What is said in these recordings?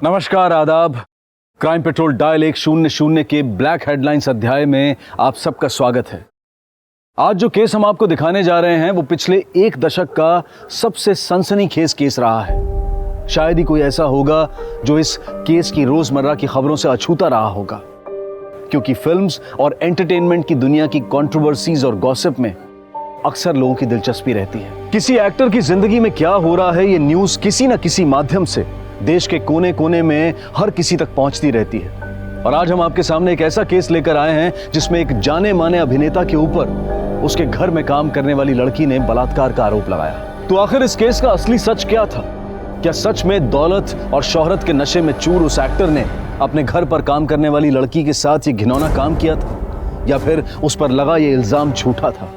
नमस्कार, आदाब। Crime petrol dial 100 के ब्लैक हेडलाइंस अध्याय में आप सबका स्वागत है। आज जो केस हम आपको दिखाने जा रहे हैं वो पिछले एक दशक का सबसे सनसनीखेज केस रहा है। शायद ही कोई ऐसा होगा जो इस केस की रोजमर्रा की खबरों से अछूता रहा होगा, क्योंकि फिल्म्स और एंटरटेनमेंट की दुनिया की कंट्रोवर्सीज और गॉसिप में अक्सर लोगों की दिलचस्पी रहती है। किसी एक्टर की जिंदगी में क्या हो रहा है, ये न्यूज किसी न किसी माध्यम से देश के कोने कोने में हर किसी तक पहुंचती रहती है। और आज हम आपके सामने एक ऐसा केस लेकर आए हैं जिसमें एक जाने माने अभिनेता के ऊपर उसके घर में काम करने वाली लड़की ने बलात्कार का आरोप लगाया। तो आखिर इस केस का असली सच क्या था? क्या सच में दौलत और शोहरत के नशे में चूर उस एक्टर ने अपने घर पर काम करने वाली लड़की के साथ ये घिनौना काम किया था, या फिर उस पर लगा ये इल्जाम झूठा था?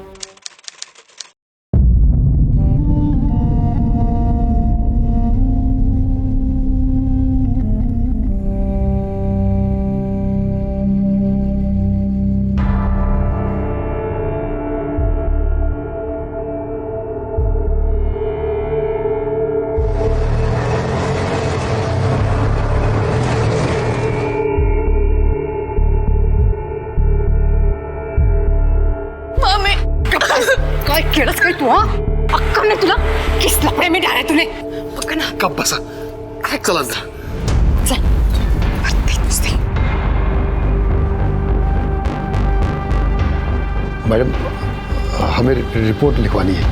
काय केलंस काय तू? अक्का ने तुला किस लफड़े में डाला तूने? पक्का ना कब बसा? चल अंदर चल। मैडम, हमें रिपोर्ट लिखवानी है।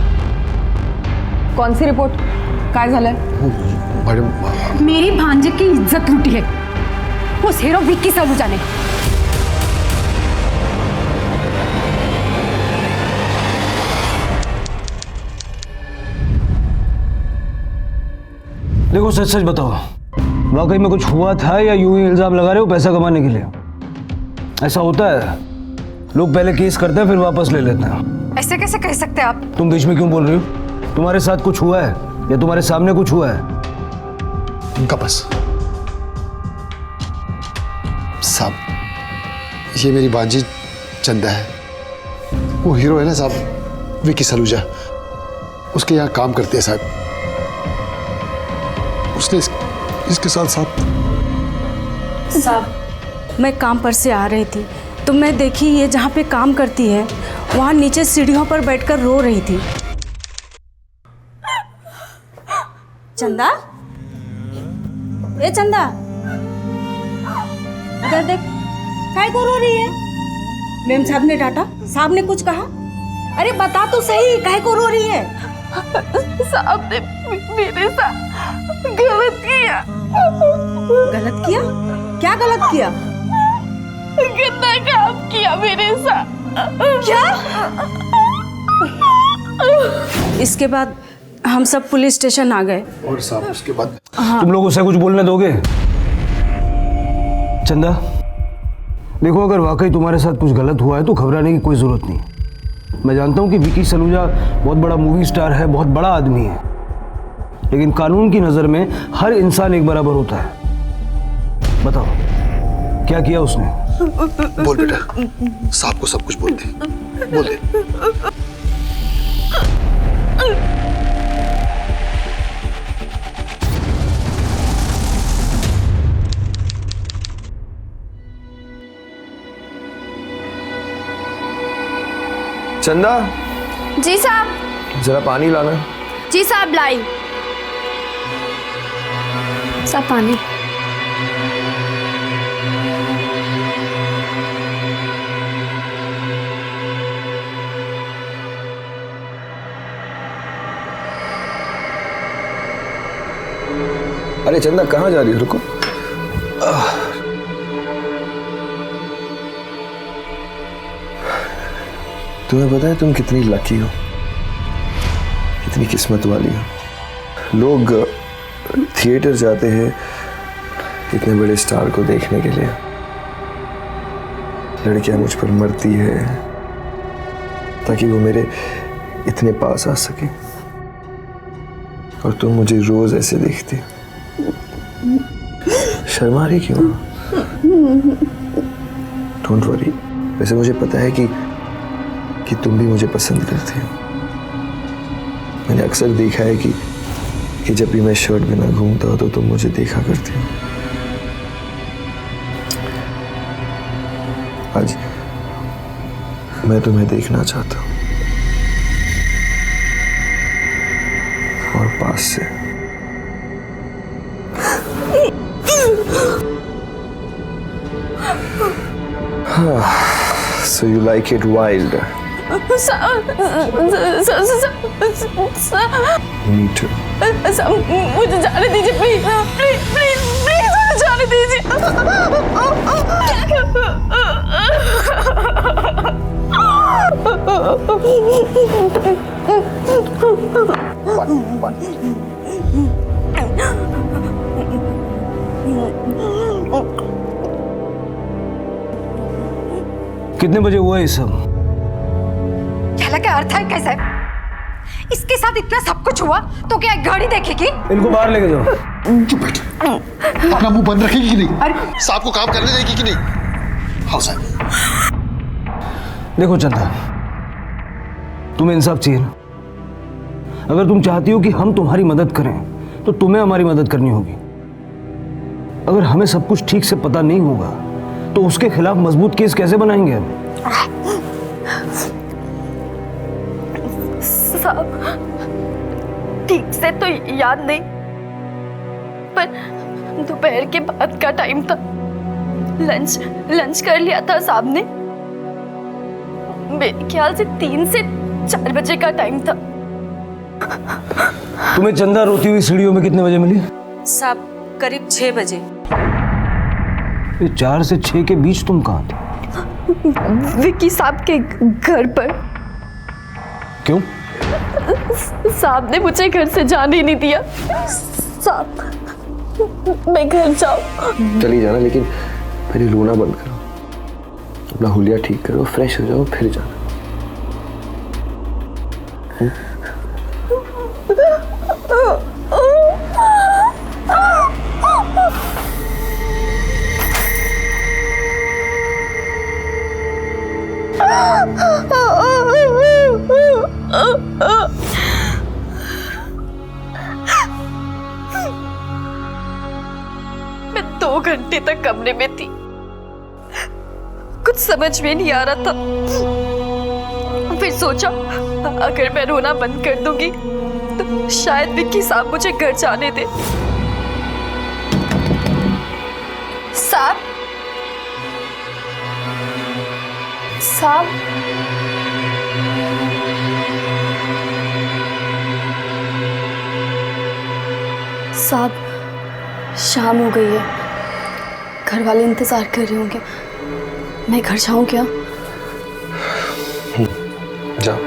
कौन सी रिपोर्ट? काय झालंय? मैडम, मेरी भांजे की इज्जत लूटी है उस हीरो विक्की सलूजा ने। देखो, सच सच बताओ, वाकई में कुछ हुआ था या यूं ही इल्जाम लगा रहे हो पैसा कमाने के लिए? ऐसा होता है, लोग पहले केस करते हैं फिर वापस ले लेते हैं। ऐसे कैसे कह सकते हैं आप? तुम बीच में क्यों बोल रही हो? तुम्हारे साथ कुछ हुआ है या तुम्हारे सामने कुछ हुआ है? कब बस साहब, ये मेरी बांजी चंदा है। वो हीरो है ना साहब, विक्की सलूजा, उसके यहाँ काम करते हैं साहब। उसने इसके साथ साहब, मैं काम पर से आ रही थी तो मैं देखी ये जहाँ पे काम करती है वहाँ नीचे सीढ़ियों पर बैठकर रो रही थी। चंदा, ए चंदा, इधर देख, काय को रो रही है? मेम साहब ने डांटा, साहब ने कुछ कहा? अरे बता तो सही, काय को रो रही है? साहब ने मेरे साथ गलत किया। गलत किया? क्या गलत किया? गंदा काम किया मेरे साथ। क्या? इसके बाद हम सब पुलिस स्टेशन आ गए। और साहब उसके बाद तुम लोग उसे कुछ बोलने दोगे? चंदा, देखो, अगर वाकई तुम्हारे साथ कुछ गलत हुआ है तो घबराने की कोई जरूरत नहीं। मैं जानता हूँ कि विक्की सलूजा बहुत बड़ा मूवी स्टार है, बहुत बड़ा आदमी है, लेकिन कानून की नजर में हर इंसान एक बराबर होता है। बताओ, क्या किया उसने? बोल बेटा, साहब को सब कुछ बोल दे, बोल दे। चंदा, जी साहब। जरा पानी लाना। जी साहब, लाई। साहब पानी। अरे चंदा, कहाँ जा रही हो? रुको। तुम्हें पता है तुम कितनी लकी हो, कितनी किस्मत वाली हो। लोग थिएटर जाते हैं इतने बड़े स्टार को देखने के लिए, लड़कियां मुझ पर मरती है ताकि वो मेरे इतने पास आ सके, और तुम मुझे रोज ऐसे देखती हो। शर्मा रही क्यों? डोंट वरी, वैसे मुझे पता है कि तुम भी मुझे पसंद करते हो। मैंने अक्सर देखा है कि जब भी मैं शर्ट बिना घूमता हो तो तुम मुझे देखा करती हो। आज मैं तुम्हें देखना चाहता हूं, और पास से। So you like it wild? Me too. मुझे जाने दीजिए प्लीज प्लीज प्लीज प्लीज मुझे जाने दीजिए। कितने बजे हुआ ये सब? क्या क्या अर्थ है कैसे? इसके साथ इतना सब कुछ हुआ तो क्या एक गाड़ी देखेगी? इनको बाहर लेके जाओ। चुप बैठ। अपना मुंह बंद रखेगी कि नहीं? साहब को काम करने देगी कि नहीं? हाँ साहब। देखो चंदा, तुम्हें इंसाफ चाहिए ना? अगर तुम चाहती हो कि हम तुम्हारी मदद करें तो तुम्हें हमारी मदद करनी होगी। अगर हमें सब कुछ ठीक से पता नहीं होगा तो उसके खिलाफ मजबूत केस कैसे बनाएंगे हम? साहब ठीक से तो याद नहीं, पर दोपहर के बाद का टाइम था। लंच कर लिया था साहब ने। मेरे ख्याल से 3 से 4 बजे का टाइम था। तुम्हें चंदा रोती हुई सीढ़ियों में कितने बजे मिली? साहब करीब 6 बजे। ये 4 से 6 के बीच तुम कहाँ थे? विकी साहब के घर पर। क्यों? साहब ने मुझे घर से जाने ही नहीं दिया। साहब मैं घर जाऊं। चली जाना, लेकिन पहले रोना बंद करो, अपना हुलिया ठीक करो, फ्रेश हो जाओ, फिर जाना। मैं 2 घंटे तक कमरे में थी, कुछ समझ में नहीं आ रहा था। फिर सोचा अगर मैं रोना बंद कर दूंगी तो शायद विक्की साहब मुझे घर जाने दे। साहब साहब शाम हो गई है, घर वाले इंतजार कर रहे होंगे। मैं घर जाऊं क्या? जाओ।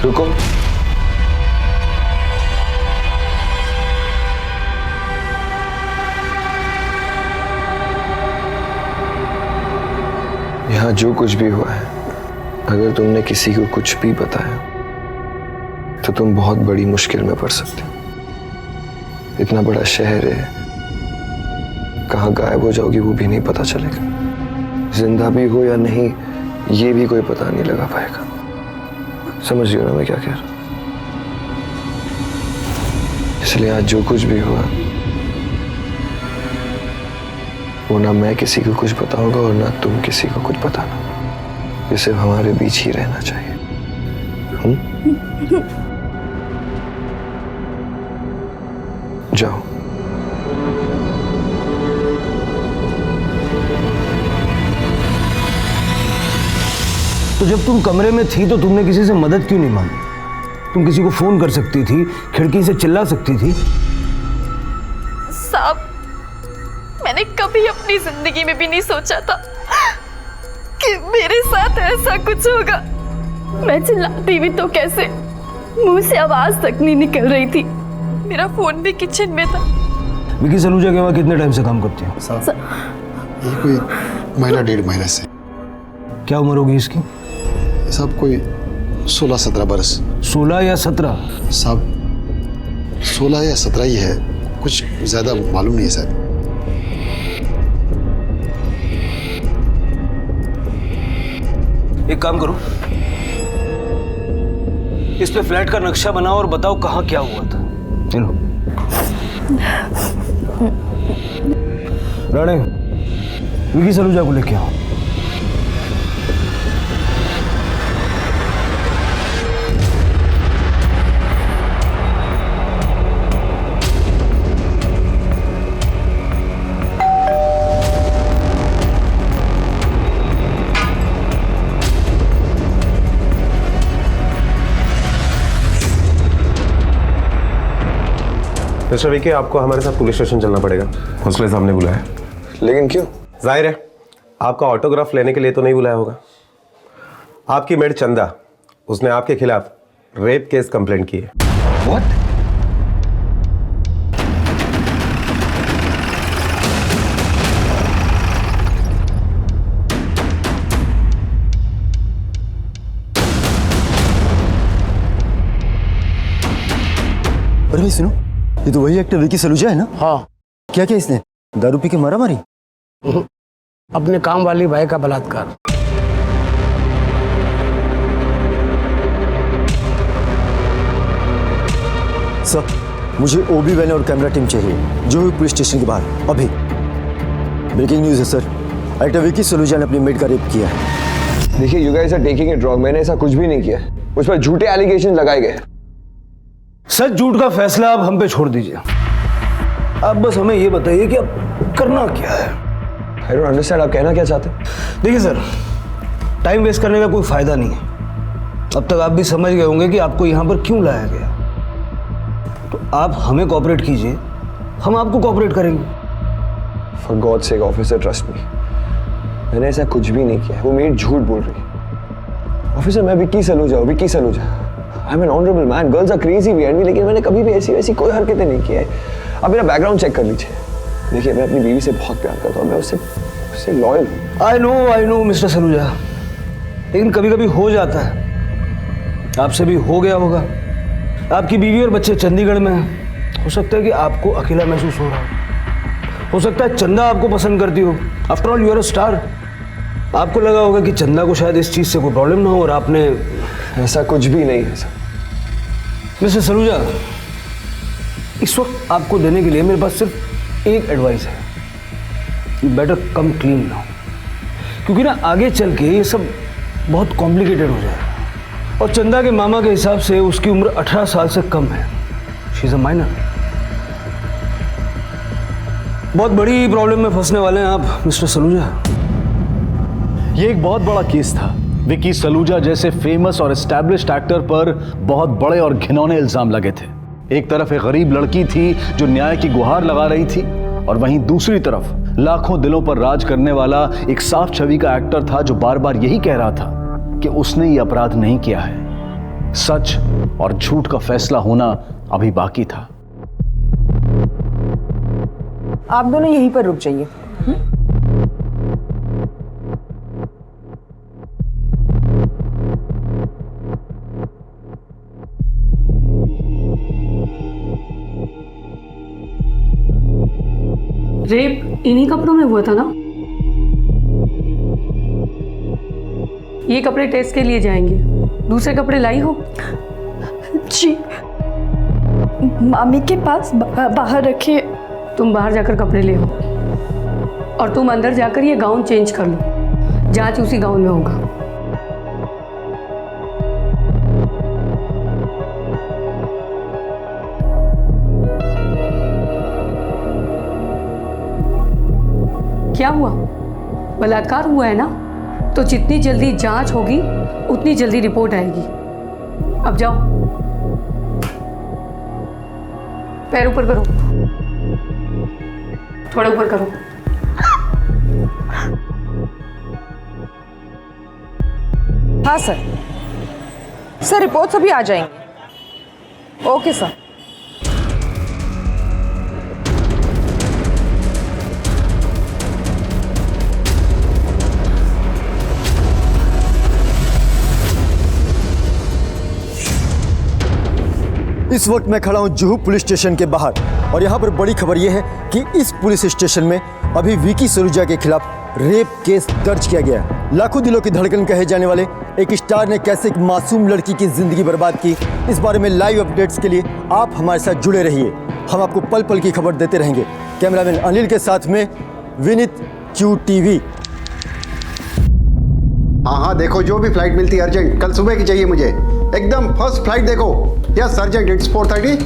रुको। यहाँ जो कुछ भी हुआ है, अगर तुमने किसी को कुछ भी बताया तो तुम बहुत बड़ी मुश्किल में पड़ सकते हो। इतना बड़ा शहर है, कहाँ गायब हो जाओगी वो भी नहीं पता चलेगा। जिंदा भी हो या नहीं ये भी कोई पता नहीं लगा पाएगा। समझ रही हो ना मैं क्या कह रहा हूं? इसलिए आज जो कुछ भी हुआ वो ना मैं किसी को कुछ बताऊंगा और ना तुम किसी को कुछ बताना। ये सिर्फ हमारे बीच ही रहना चाहिए। जाओ। तो जब तुम कमरे में थी तो तुमने किसी से मदद क्यों नहीं मांगी? तुम किसी को फोन कर सकती थी, खिड़की से चिल्ला सकती थी। साहब मैंने कभी अपनी जिंदगी में भी नहीं सोचा था कि मेरे साथ ऐसा कुछ होगा। मैं चिल्लाती भी तो कैसे, मुंह से आवाज तक नहीं निकल रही थी। मेरा फोन भी किचन में था। विकी सलूजा के वहाँ कितने टाइम से काम करती हो? ये कोई महीना 1.5 महीने से। क्या उम्र होगी इसकी? साहब कोई 16-17 बरस। 16 या 17? साहब 16 या 17 ही है, कुछ ज्यादा मालूम नहीं है साहब। एक काम करो, इस पे फ्लैट का नक्शा बनाओ और बताओ कहाँ क्या हुआ था। चलो। राणे, विकी सलूजा को लेके आओ। मिस्टर विकी, आपको हमारे साथ पुलिस स्टेशन चलना पड़ेगा। हौसले साहब ने बुलाया। लेकिन क्यों? जाहिर है आपका ऑटोग्राफ लेने के लिए तो नहीं बुलाया होगा। आपकी मेड चंदा, उसने आपके खिलाफ रेप केस कंप्लेंट की है। What? अरे भाई सुनो, ये तो वही एक्टर विकी सलूजा है ना? हाँ। क्या क्या इसने दारू पी के मारा मारी? अपने काम वाली भाई का बलात्कार। सर, मुझे ओबी वैन और कैमरा टीम चाहिए जो भी पुलिस स्टेशन के बाहर अभी। ब्रेकिंग न्यूज़ है सर, एक्टर विकी सलूजा ने अपनी मेड का रेप किया है। देखिए, you guys are taking it wrong. मैंने ऐसा कुछ भी नहीं किया। उस पर झूठे एलिगेशन लगाए गए। सच झूठ का फैसला आप हम पे छोड़ दीजिए। आप बस हमें ये बताइए कि अब करना क्या है। आई डोंट अंडरस्टैंड, आप कहना क्या चाहते हैं? देखिए सर, टाइम वेस्ट करने का कोई फायदा नहीं है। अब तक आप भी समझ गए होंगे कि आपको यहाँ पर क्यों लाया गया। तो आप हमें कोऑपरेट कीजिए, हम आपको कोऑपरेट करेंगे। For God sake officer, trust me, मैंने ऐसा कुछ भी नहीं किया। वो मेरी झूठ बोल रही है। ऑफिसर, मैं विकी सलूजा हूँ, Vicky Saluja. I am an honourable man. Girls are crazy behind me, लेकिन मैंने कभी भी ऐसी वैसी कोई हरकतें नहीं की है। अब मेरा बैकग्राउंड चेक कर लीजिए। देखिए, मैं अपनी बीवी से बहुत प्यार करता हूँ। मैं उससे लॉयल हूँ। आई नो मिस्टर सलूजा, लेकिन कभी कभी हो जाता है। आपसे भी हो गया होगा। आपकी बीवी और बच्चे चंडीगढ़ में हैं। हो सकता है कि आपको अकेला महसूस हो रहा हो सकता है चंदा आपको पसंद करती हो। After all you are a star. आपको लगा होगा कि चंदा को शायद इस चीज़ से कोई प्रॉब्लम ना हो और आपने। ऐसा कुछ भी नहीं है सर। मिस्टर सलूजा, इस वक्त आपको देने के लिए मेरे पास सिर्फ एक एडवाइस है। बेटर कम क्लीन नाउ, क्योंकि ना आगे चल के ये सब बहुत कॉम्प्लिकेटेड हो जाएगा। और चंदा के मामा के हिसाब से उसकी उम्र 18 साल से कम है। She is a minor. बहुत बड़ी प्रॉब्लम में फंसने वाले हैं आप मिस्टर सलूजा। ये एक बहुत बड़ा केस था। विकी सलूजा जैसे फेमस और एस्टैब्लिश्ड एक्टर पर बहुत बड़े और घिनौने इल्जाम लगे थे। एक तरफ एक गरीब लड़की थी जो न्याय की गुहार लगा रही थी, और वहीं दूसरी तरफ लाखों दिलों पर राज करने वाला एक साफ छवि का एक्टर था जो बार बार यही कह रहा था कि उसने ये अपराध नहीं किया है। सच और झूठ का फैसला होना अभी बाकी था। आप दोनों यहीं पर रुक जाइए। रेप इन्हीं कपड़ों में हुआ था ना? ये कपड़े टेस्ट के लिए जाएंगे। दूसरे कपड़े लाई हो? जी, मामी के पास बाहर रखे। तुम बाहर जाकर कपड़े ले हो और तुम अंदर जाकर ये गाउन चेंज कर लो। जांच उसी गाउन में होगा। क्या हुआ? बलात्कार हुआ है ना? तो जितनी जल्दी जांच होगी उतनी जल्दी रिपोर्ट आएगी। अब जाओ, पैर ऊपर करो, थोड़ा ऊपर करो। हाँ सर, रिपोर्ट्स अभी आ जाएंगे। Okay sir. इस वक्त मैं खड़ा हूं जुहू पुलिस स्टेशन के बाहर, और यहां पर बड़ी खबर यह है कि इस पुलिस स्टेशन में अभी विकी सलूजा के खिलाफ रेप केस दर्ज किया गया है। लाखों दिलों की धड़कन कहे जाने वाले एक स्टार ने कैसे एक मासूम लड़की की जिंदगी बर्बाद की, इस बारे में लाइव अपडेट्स के लिए आप हमारे साथ जुड़े रहिए। हम आपको पल पल की खबर देते रहेंगे। कैमरामैन अनिल के साथ में विनीत, QTV। हाँ हाँ देखो, जो भी फ्लाइट मिलती है अर्जेंट, कल सुबह की चाहिए मुझे, एकदम फर्स्ट फ्लाइट देखो। Yes urgent, it's 4:30।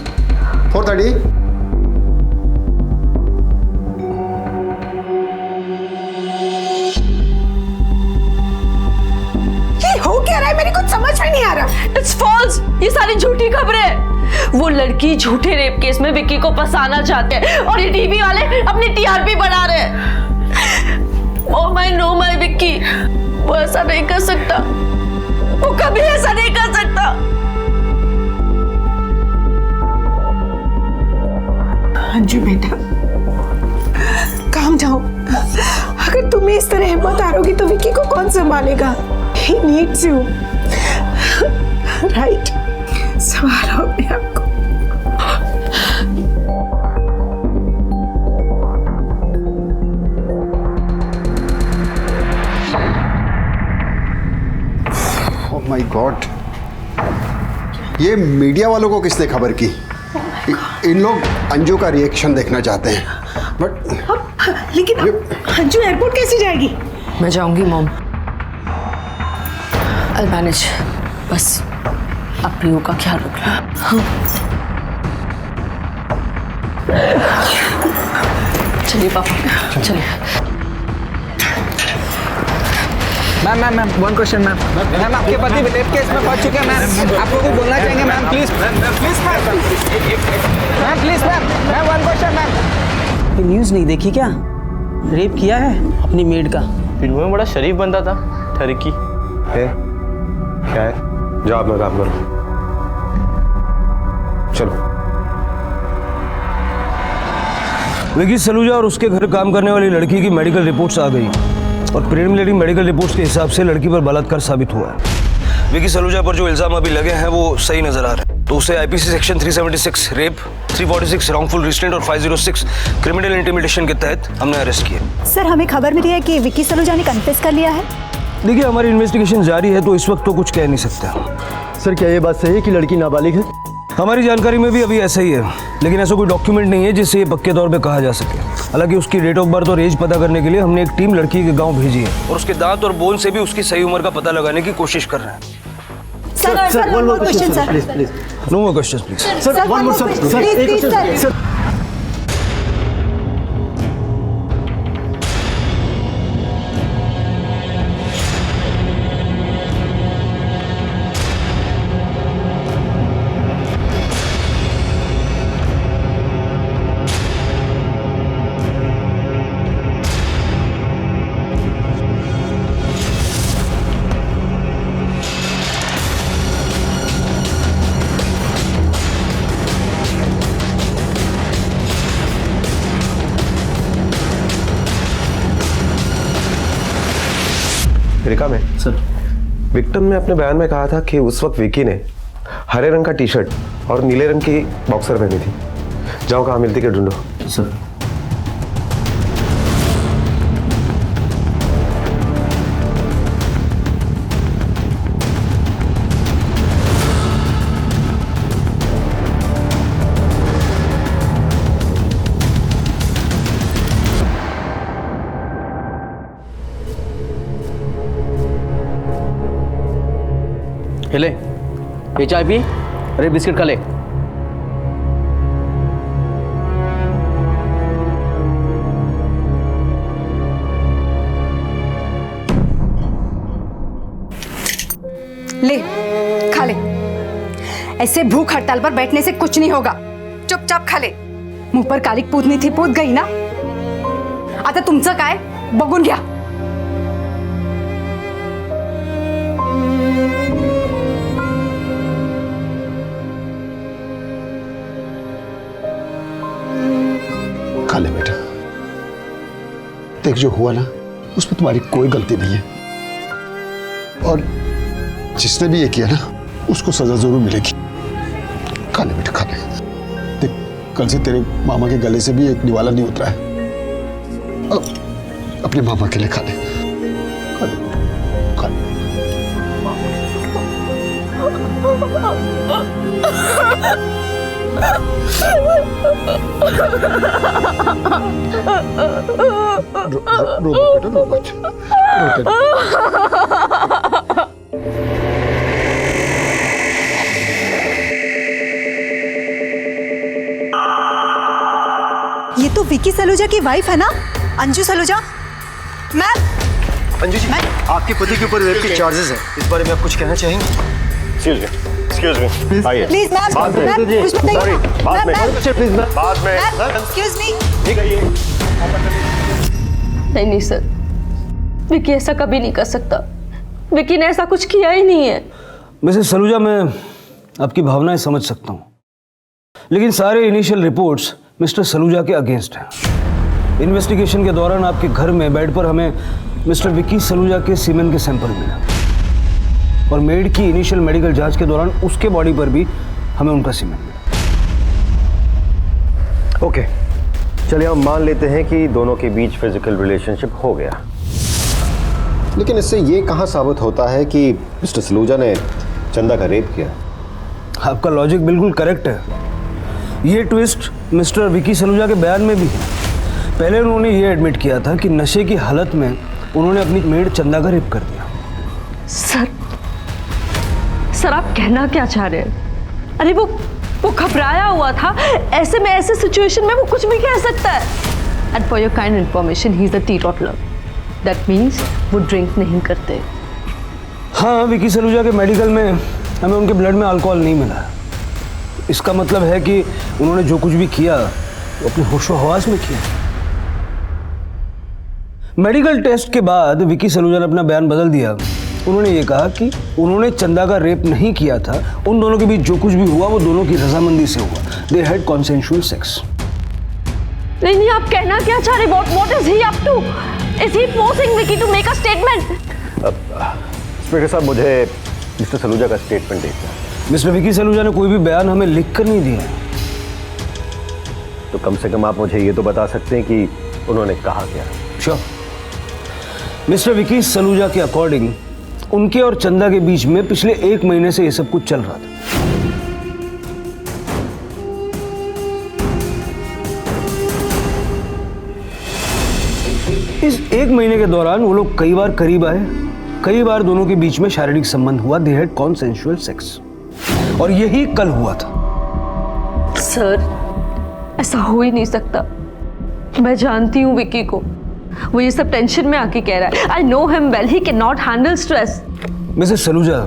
ये हो क्या रहा है, मेरी कुछ समझ में नहीं आ रहा। इट्स फॉल्स, ये सारी झूठी खबरें हैं। वो लड़की झूठे रेप केस में विक्की को फंसाना चाहते हैं और ये टीवी वाले अपनी TRP बढ़ा रहे हैं। Oh my no my Vicky, वो ऐसा नहीं कर सकता, वो कभी ऐसा नहीं कर सकता। अंजू बेटा, काम जाओ। अगर तुम्हें इस तरह हिम्मत हारोगी तो विक्की को कौन संभालेगा? He needs you, right? संभालो अपने आप को। ओह माय गॉड, ये मीडिया वालों को किसने खबर की? इन लोग अंजू का रिएक्शन देखना चाहते हैं, बट लेकिन अंजू एयरपोर्ट कैसे जाएगी? मैं जाऊंगी मॉम, I'll manage। बस आप पीयू का ख्याल रखना। चलिए पापा, चलिए। मैम वन क्वेश्चन मैम, आपके पति रेप केस में पहुंच चुके हैं मैम, आपको कुछ बोलना चाहेंगे ma'am? Please ma'am, one question ma'am. ये न्यूज़ नहीं देखी क्या? रेप किया है अपनी मेड का। फिल्म में बड़ा शरीफ बंदा था, ठरकी है क्या है? जाओ अपना काम करो, चलो। विकी सलूजा और उसके घर काम करने वाली लड़की की मेडिकल रिपोर्ट्स आ गई और प्रिलिमिनरी मेडिकल रिपोर्ट्स के हिसाब से लड़की पर बलात्कार साबित हुआ है। विकी सलूजा पर जो इल्जाम अभी लगे हैं वो सही नजर आ रहे हैं, तो उसे IPC section 376 rape, 346 wrongful restraint और 506 क्रिमिनल इंटिमिडेशन के तहत हमने अरेस्ट किया। सर, हमें खबर मिली है कि विकी सलूजा ने कन्फेस कर लिया है। देखिए, हमारी इन्वेस्टिगेशन जारी है, तो इस वक्त तो कुछ कह नहीं सकते। सर, क्या ये बात सही है कि लड़की नाबालिग है? हमारी जानकारी में भी अभी ऐसा ही है, लेकिन ऐसा कोई डॉक्यूमेंट नहीं है जिससे ये पक्के तौर पे कहा जा सके। हालांकि उसकी डेट ऑफ बर्थ और एज पता करने के लिए हमने एक टीम लड़की के गांव भेजी है और उसके दांत और बोन से भी उसकी सही उम्र का पता लगाने की कोशिश कर रहे हैं। Sir, one more question sir, please. No more questions please. Sir, one more sir, एक क्वेश्चन सर। रिका में सर, विक्टिम ने अपने बयान में कहा था कि उस वक्त विकी ने हरे रंग का टी-शर्ट और नीले रंग की बॉक्सर पहनी थी। जाओ कहाँ मिलती के ढूंढो। सर ले, ये चाय पी, अरे बिस्किट खा ले। ले, खा ले। ऐसे भूख हड़ताल पर बैठने से कुछ नहीं होगा, चुपचाप खा ले। मुंह पर कालिक पूतनी थी, पूत गई ना। आता तुमचं काय बघून घ्या। खा ले बेटा। देख, जो हुआ ना उसमें तुम्हारी कोई गलती नहीं है, और जिसने भी ये किया ना उसको सजा जरूर मिलेगी। खा ले बेटा, खा ले। देख, कल से तेरे मामा के गले से भी एक निवाला नहीं उतरा है। अब अपने मामा के लिए खा ले, खा ले, खा ले। रो बेटा, रो मत। ये तो विकी सलूजा की वाइफ है ना, अंजू सलूजा। मैम, अंजू जी, आपके पति के ऊपर रेप के चार्जेस हैं, इस बारे में आप कुछ कहना चाहेंगे? एक्सक्यूज मी, आइए। प्लीज मैम, बाद में। मैम, कुछ बताइए। सॉरी, बाद में। मैम, बाद में। Excuse me. ठीक है, ये नहीं सर, विकी ऐसा कभी नहीं कर सकता। विकी ने ऐसा कुछ किया ही नहीं है। मिसेस सलूजा, मैं आपकी भावनाएं समझ सकता हूँ, लेकिन सारे इनिशियल रिपोर्ट्स मिस्टर सलूजा के अगेंस्ट हैं। इन्वेस्टिगेशन के दौरान आपके घर में बेड पर हमें मिस्टर विकी सलूजा के सीमेन के सैंपल मिला, और मेड की इनिशियल मेडिकल जांच के दौरान उसके बॉडी पर भी हमें उनका सीमेन मिला। ओके, चलिए हम मान लेते हैं कि दोनों के बीच फिजिकल रिलेशनशिप हो गया, लेकिन इससे ये कहाँ साबित होता है कि मिस्टर सलूजा ने चंदा का रेप किया? आपका लॉजिक बिल्कुल करेक्ट है। ये ट्विस्ट मिस्टर विकी सलूजा के बयान में भी है। पहले उन्होंने ये एडमिट किया था कि नशे की हालत में उन्होंने अपनी मेड चंदा का रेप कर दिया। सर आप कहना क्या चाह रहे हैं? अरे वो घबराया हुआ था, ऐसे में ऐसे सिचुएशन में वो कुछ भी कह सकता है। And for your kind information, he is a teetotaller. That means वो ड्रिंक नहीं करते। हाँ, विकी सलूजा के मेडिकल में हमें उनके ब्लड में अल्कोहल नहीं मिला। इसका मतलब है कि उन्होंने जो कुछ भी किया वो अपने होशो हवास में किया। मेडिकल टेस्ट के बाद विकी सलूजा ने अपना बयान बदल दिया। उन्होंने ये कहा कि उन्होंने चंदा का रेप नहीं किया था, उन दोनों के बीच जो कुछ भी हुआ वो दोनों की रजामंदी से हुआ। They had consensual sex. नहीं, आप कहना क्या चाह रहे? What is he up to? Is he forcing Vicky to make a statement? Inspector साहब, मुझे मिस्टर सलूजा का स्टेटमेंट देखना है। मिस्टर विकी सलूजा ने कोई भी बयान हमें लिख कर नहीं दिया। तो कम से कम आप मुझे ये तो बता सकते हैं कि उन्होंने कहा क्या? श्योर। मिस्टर विकी सलूजा के अकॉर्डिंग उनके और चंदा के बीच में पिछले 1 महीने से ये सब कुछ चल रहा था। इस 1 महीने के दौरान वो लोग कई बार करीब आए, कई बार दोनों के बीच में शारीरिक संबंध हुआ। दे हैड कॉन्सेंशुअल सेक्स, और यही कल हुआ था। सर, ऐसा हो ही नहीं सकता। मैं जानती हूँ विकी को, वो ये सब टेंशन में आके कह रहा है। I know him well, he can not handle stress. Mrs Saluja,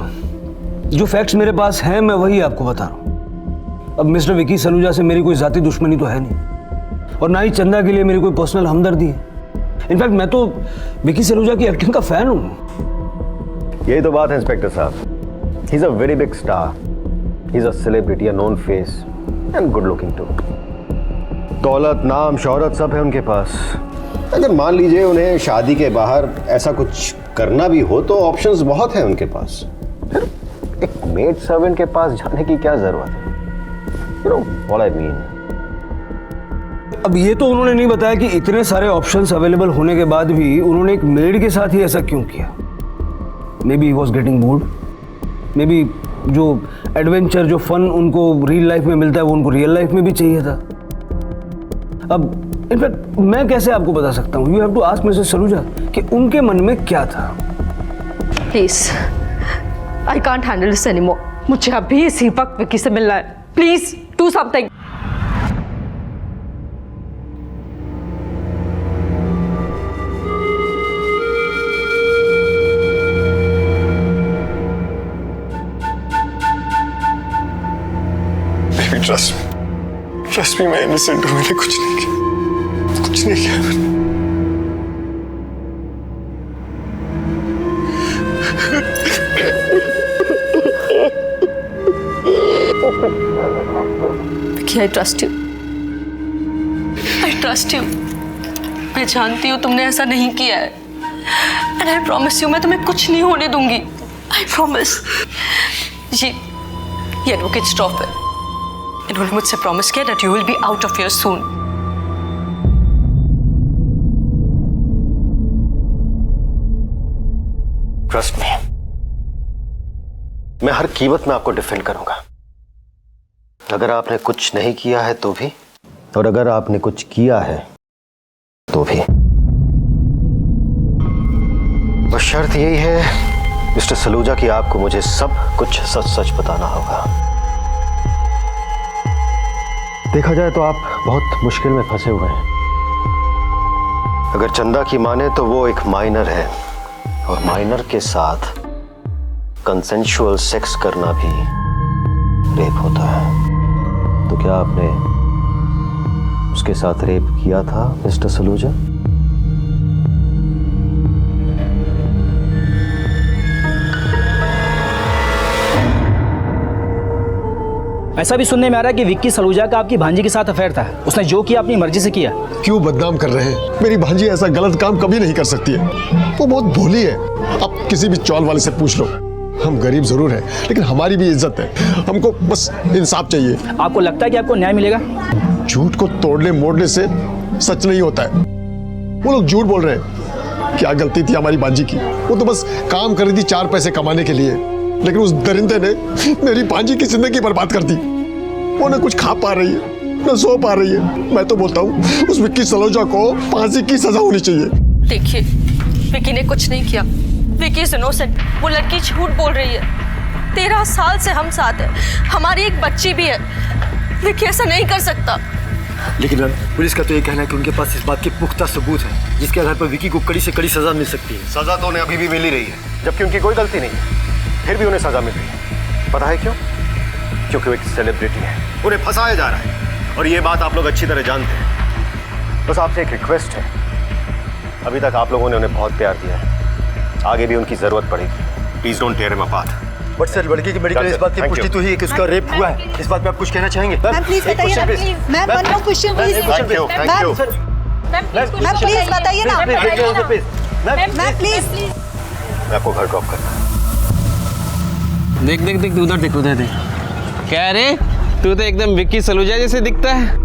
जो फैक्ट्स मेरे पास हैं मैं वही आपको बता रहा हूँ। अब मिस्टर विकी सलूजा से मेरी कोई जाती दुश्मनी तो है नहीं, और ना ही चंदा के लिए मेरी कोई पर्सनल हमदर्दी है। इनफैक्ट मैं तो विकी सलूजा की एक्टिंग का फैन हूँ। यही तो बात है इंस्पेक्टर साहब। He is a very big star, he is a celebrity, a known face and good looking too. दौलत, नाम, शोहरत सब है उनके पास। अगर मान लीजिए उन्हें शादी के बाहर ऐसा कुछ करना भी हो तो ऑप्शंस बहुत हैं उनके पास। एक मेड सर्वेंट के पास जाने की क्या जरूरत है? You know what I mean? अब ये तो उन्होंने नहीं बताया कि इतने सारे ऑप्शंस अवेलेबल होने के बाद भी उन्होंने एक मेड के साथ ही ऐसा क्यों किया। May be he was getting bored, may be जो एडवेंचर, जो फन उनको रियल लाइफ में मिलता है वो उनको रियल लाइफ में भी चाहिए था। अब इनफैक्ट मैं कैसे आपको बता सकता हूँ? You have to ask Mrs Saluja कि उनके मन में क्या था। Please, I can't handle this anymore. मुझे अभी इसी वक्त विकी से मिलना है। Please do something. Trust me, मैं इनोसेंट हूं। मैंने कुछ नहीं किया, कुछ नहीं किया मैंने। I trust you. I trust you. मैं जानती हूँ तुमने ऐसा नहीं किया है। And I promise you, मैं तुम्हें कुछ नहीं होने दूंगी। I promise. ये एडवोकेट स्टॉप है। इन्होंने मुझसे प्रॉमिस किया that you will be out of here soon. Trust me, मैं हर कीमत में आपको डिफेंड करूंगा। अगर आपने कुछ नहीं किया है तो भी, और अगर आपने कुछ किया है तो भी। और शर्त यही है मिस्टर सलूजा कि आपको मुझे सब कुछ सच सच बताना होगा। देखा जाए तो आप बहुत मुश्किल में फंसे हुए हैं। अगर चंदा की माने तो वो एक माइनर है, और माइनर के साथ कंसेंशुअल सेक्स करना भी रेप होता है। तो क्या आपने उसके साथ रेप किया था मिस्टर सलूजा? ऐसा भी सुनने में आ रहा है कि विक्की सलूजा का आपकी भांजी के साथ अफेयर था। उसने जो किया अपनी मर्जी से किया। क्यों बदनाम कर रहे हैं? मेरी भांजी ऐसा गलत काम कभी नहीं कर सकती है। वो बहुत भोली है। अब किसी भी चौल वाले से पूछ लो। हम गरीब जरूर हैं, लेकिन हमारी भी इज्जत है। हमको बस इंसाफ चाहिए। आपको लगता है कि आपको न्याय मिलेगा? झूठ को तोड़ने मोड़ने से सच नहीं होता है। वो लोग झूठ बोल रहे हैं। क्या गलती थी हमारी भांजी की? वो तो बस काम कर रही थी 4 पैसे कमाने के लिए, लेकिन उस दरिंदे ने मेरी भांजी की जिंदगी बर्बाद कर दी। वो न कुछ खा पा रही है, न सो पा रही है। मैं तो बोलता हूँ उस विक्की सलूजा को फांसी की सजा होनी चाहिए। देखिए, विक्की ने कुछ नहीं किया। Vicky is innocent. वो लड़की झूठ बोल रही है। 13 साल से हम साथ हैं। हमारी एक बच्ची भी है। विक्की ऐसा नहीं कर सकता। लेकिन पुलिस का तो ये कहना है कि उनके पास इस बात के पुख्ता सबूत है जिसके आधार पर विक्की को कड़ी से कड़ी सजा मिल सकती है। सजा तो उन्हें अभी भी मिल ही रही है, जबकि उनकी कोई गलती नहीं है। फिर भी उन्हें सजा मिल रही है। पता है क्यों? क्योंकि वो एक सेलिब्रिटी है। उन्हें फंसाया जा रहा है, और ये बात आप लोग अच्छी तरह जानते हैं। बस आपसे एक रिक्वेस्ट है, अभी तक आप लोगों ने उन्हें बहुत प्यार दिया है, आगे भी उनकी जरूरत पड़ेगी। Please don't tear him apart. But sir, लड़की की मेडिकल इस बात की पुष्टि तो हुई है कि उसका रेप हुआ है। इस बात पे आप कुछ कहना चाहेंगे? मैम प्लीज बताइए ना, please. Ma'am one more question please. Thank you. Ma'am please बताइए ना। Ma'am please. मैं आपको घर ड्रॉप करता हूँ। देख देख देख उधर देख उधर देख। क्या रे, तू तो एकदम विक्की सलूजा जैसे दिखता है,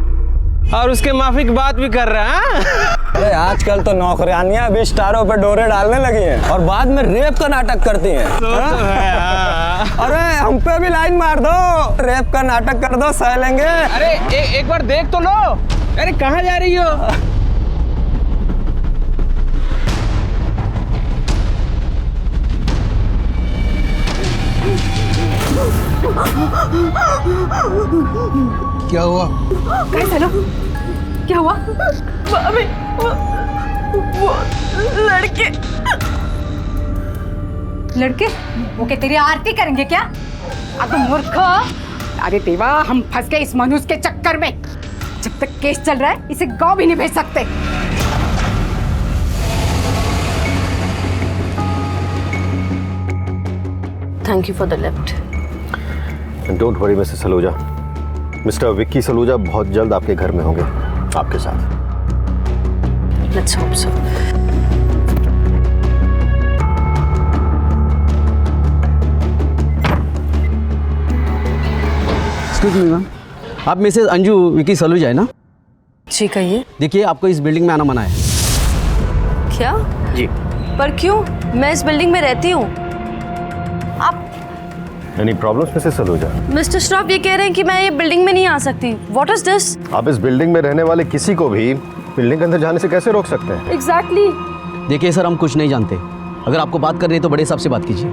और उसके माफिक बात भी कर रहा है। अरे आजकल तो नौकरानियां भी स्टारों पे डोरे डालने लगी हैं और बाद में रेप का नाटक करती हैं। अरे हम पे भी लाइन मार दो, रेप का नाटक कर दो, सह लेंगे। अरे एक बार देख तो लो। अरे कहाँ जा रही हो? क्या हुआ? कैसे लो? क्या हुआ? भाभी, वो लड़के लड़के वो क्या तेरी आरती करेंगे क्या? अब मूर्ख! अरे देवा, हम फंस गए इस मनुष्य के चक्कर में। जब तक केस चल रहा है इसे गांव भी नहीं भेज सकते। Thank you for the lift. Don't worry mister Saluja. Mister Vicky Saluja बहुत जल्द आपके घर में होंगे, आपके साथ। Let's hope so. Excuse me ma'am, आप मिसेज अंजू विक्की सलूजा है ना? जी कहिए। देखिए, आपको इस बिल्डिंग में आना मना है। क्या? जी। पर क्यों? मैं इस बिल्डिंग में रहती हूँ। आप any problems Mrs Saluja? Mister Shroff ये कह रहे हैं कि मैं ये बिल्डिंग में नहीं आ सकती। What is this? आप इस बिल्डिंग में रहने वाले किसी को भी बिल्डिंग के अंदर जाने से कैसे रोक सकते हैं? एग्जैक्टली। देखिए सर, हम कुछ नहीं जानते। अगर आपको बात करनी है तो बड़े साहब से बात कीजिए।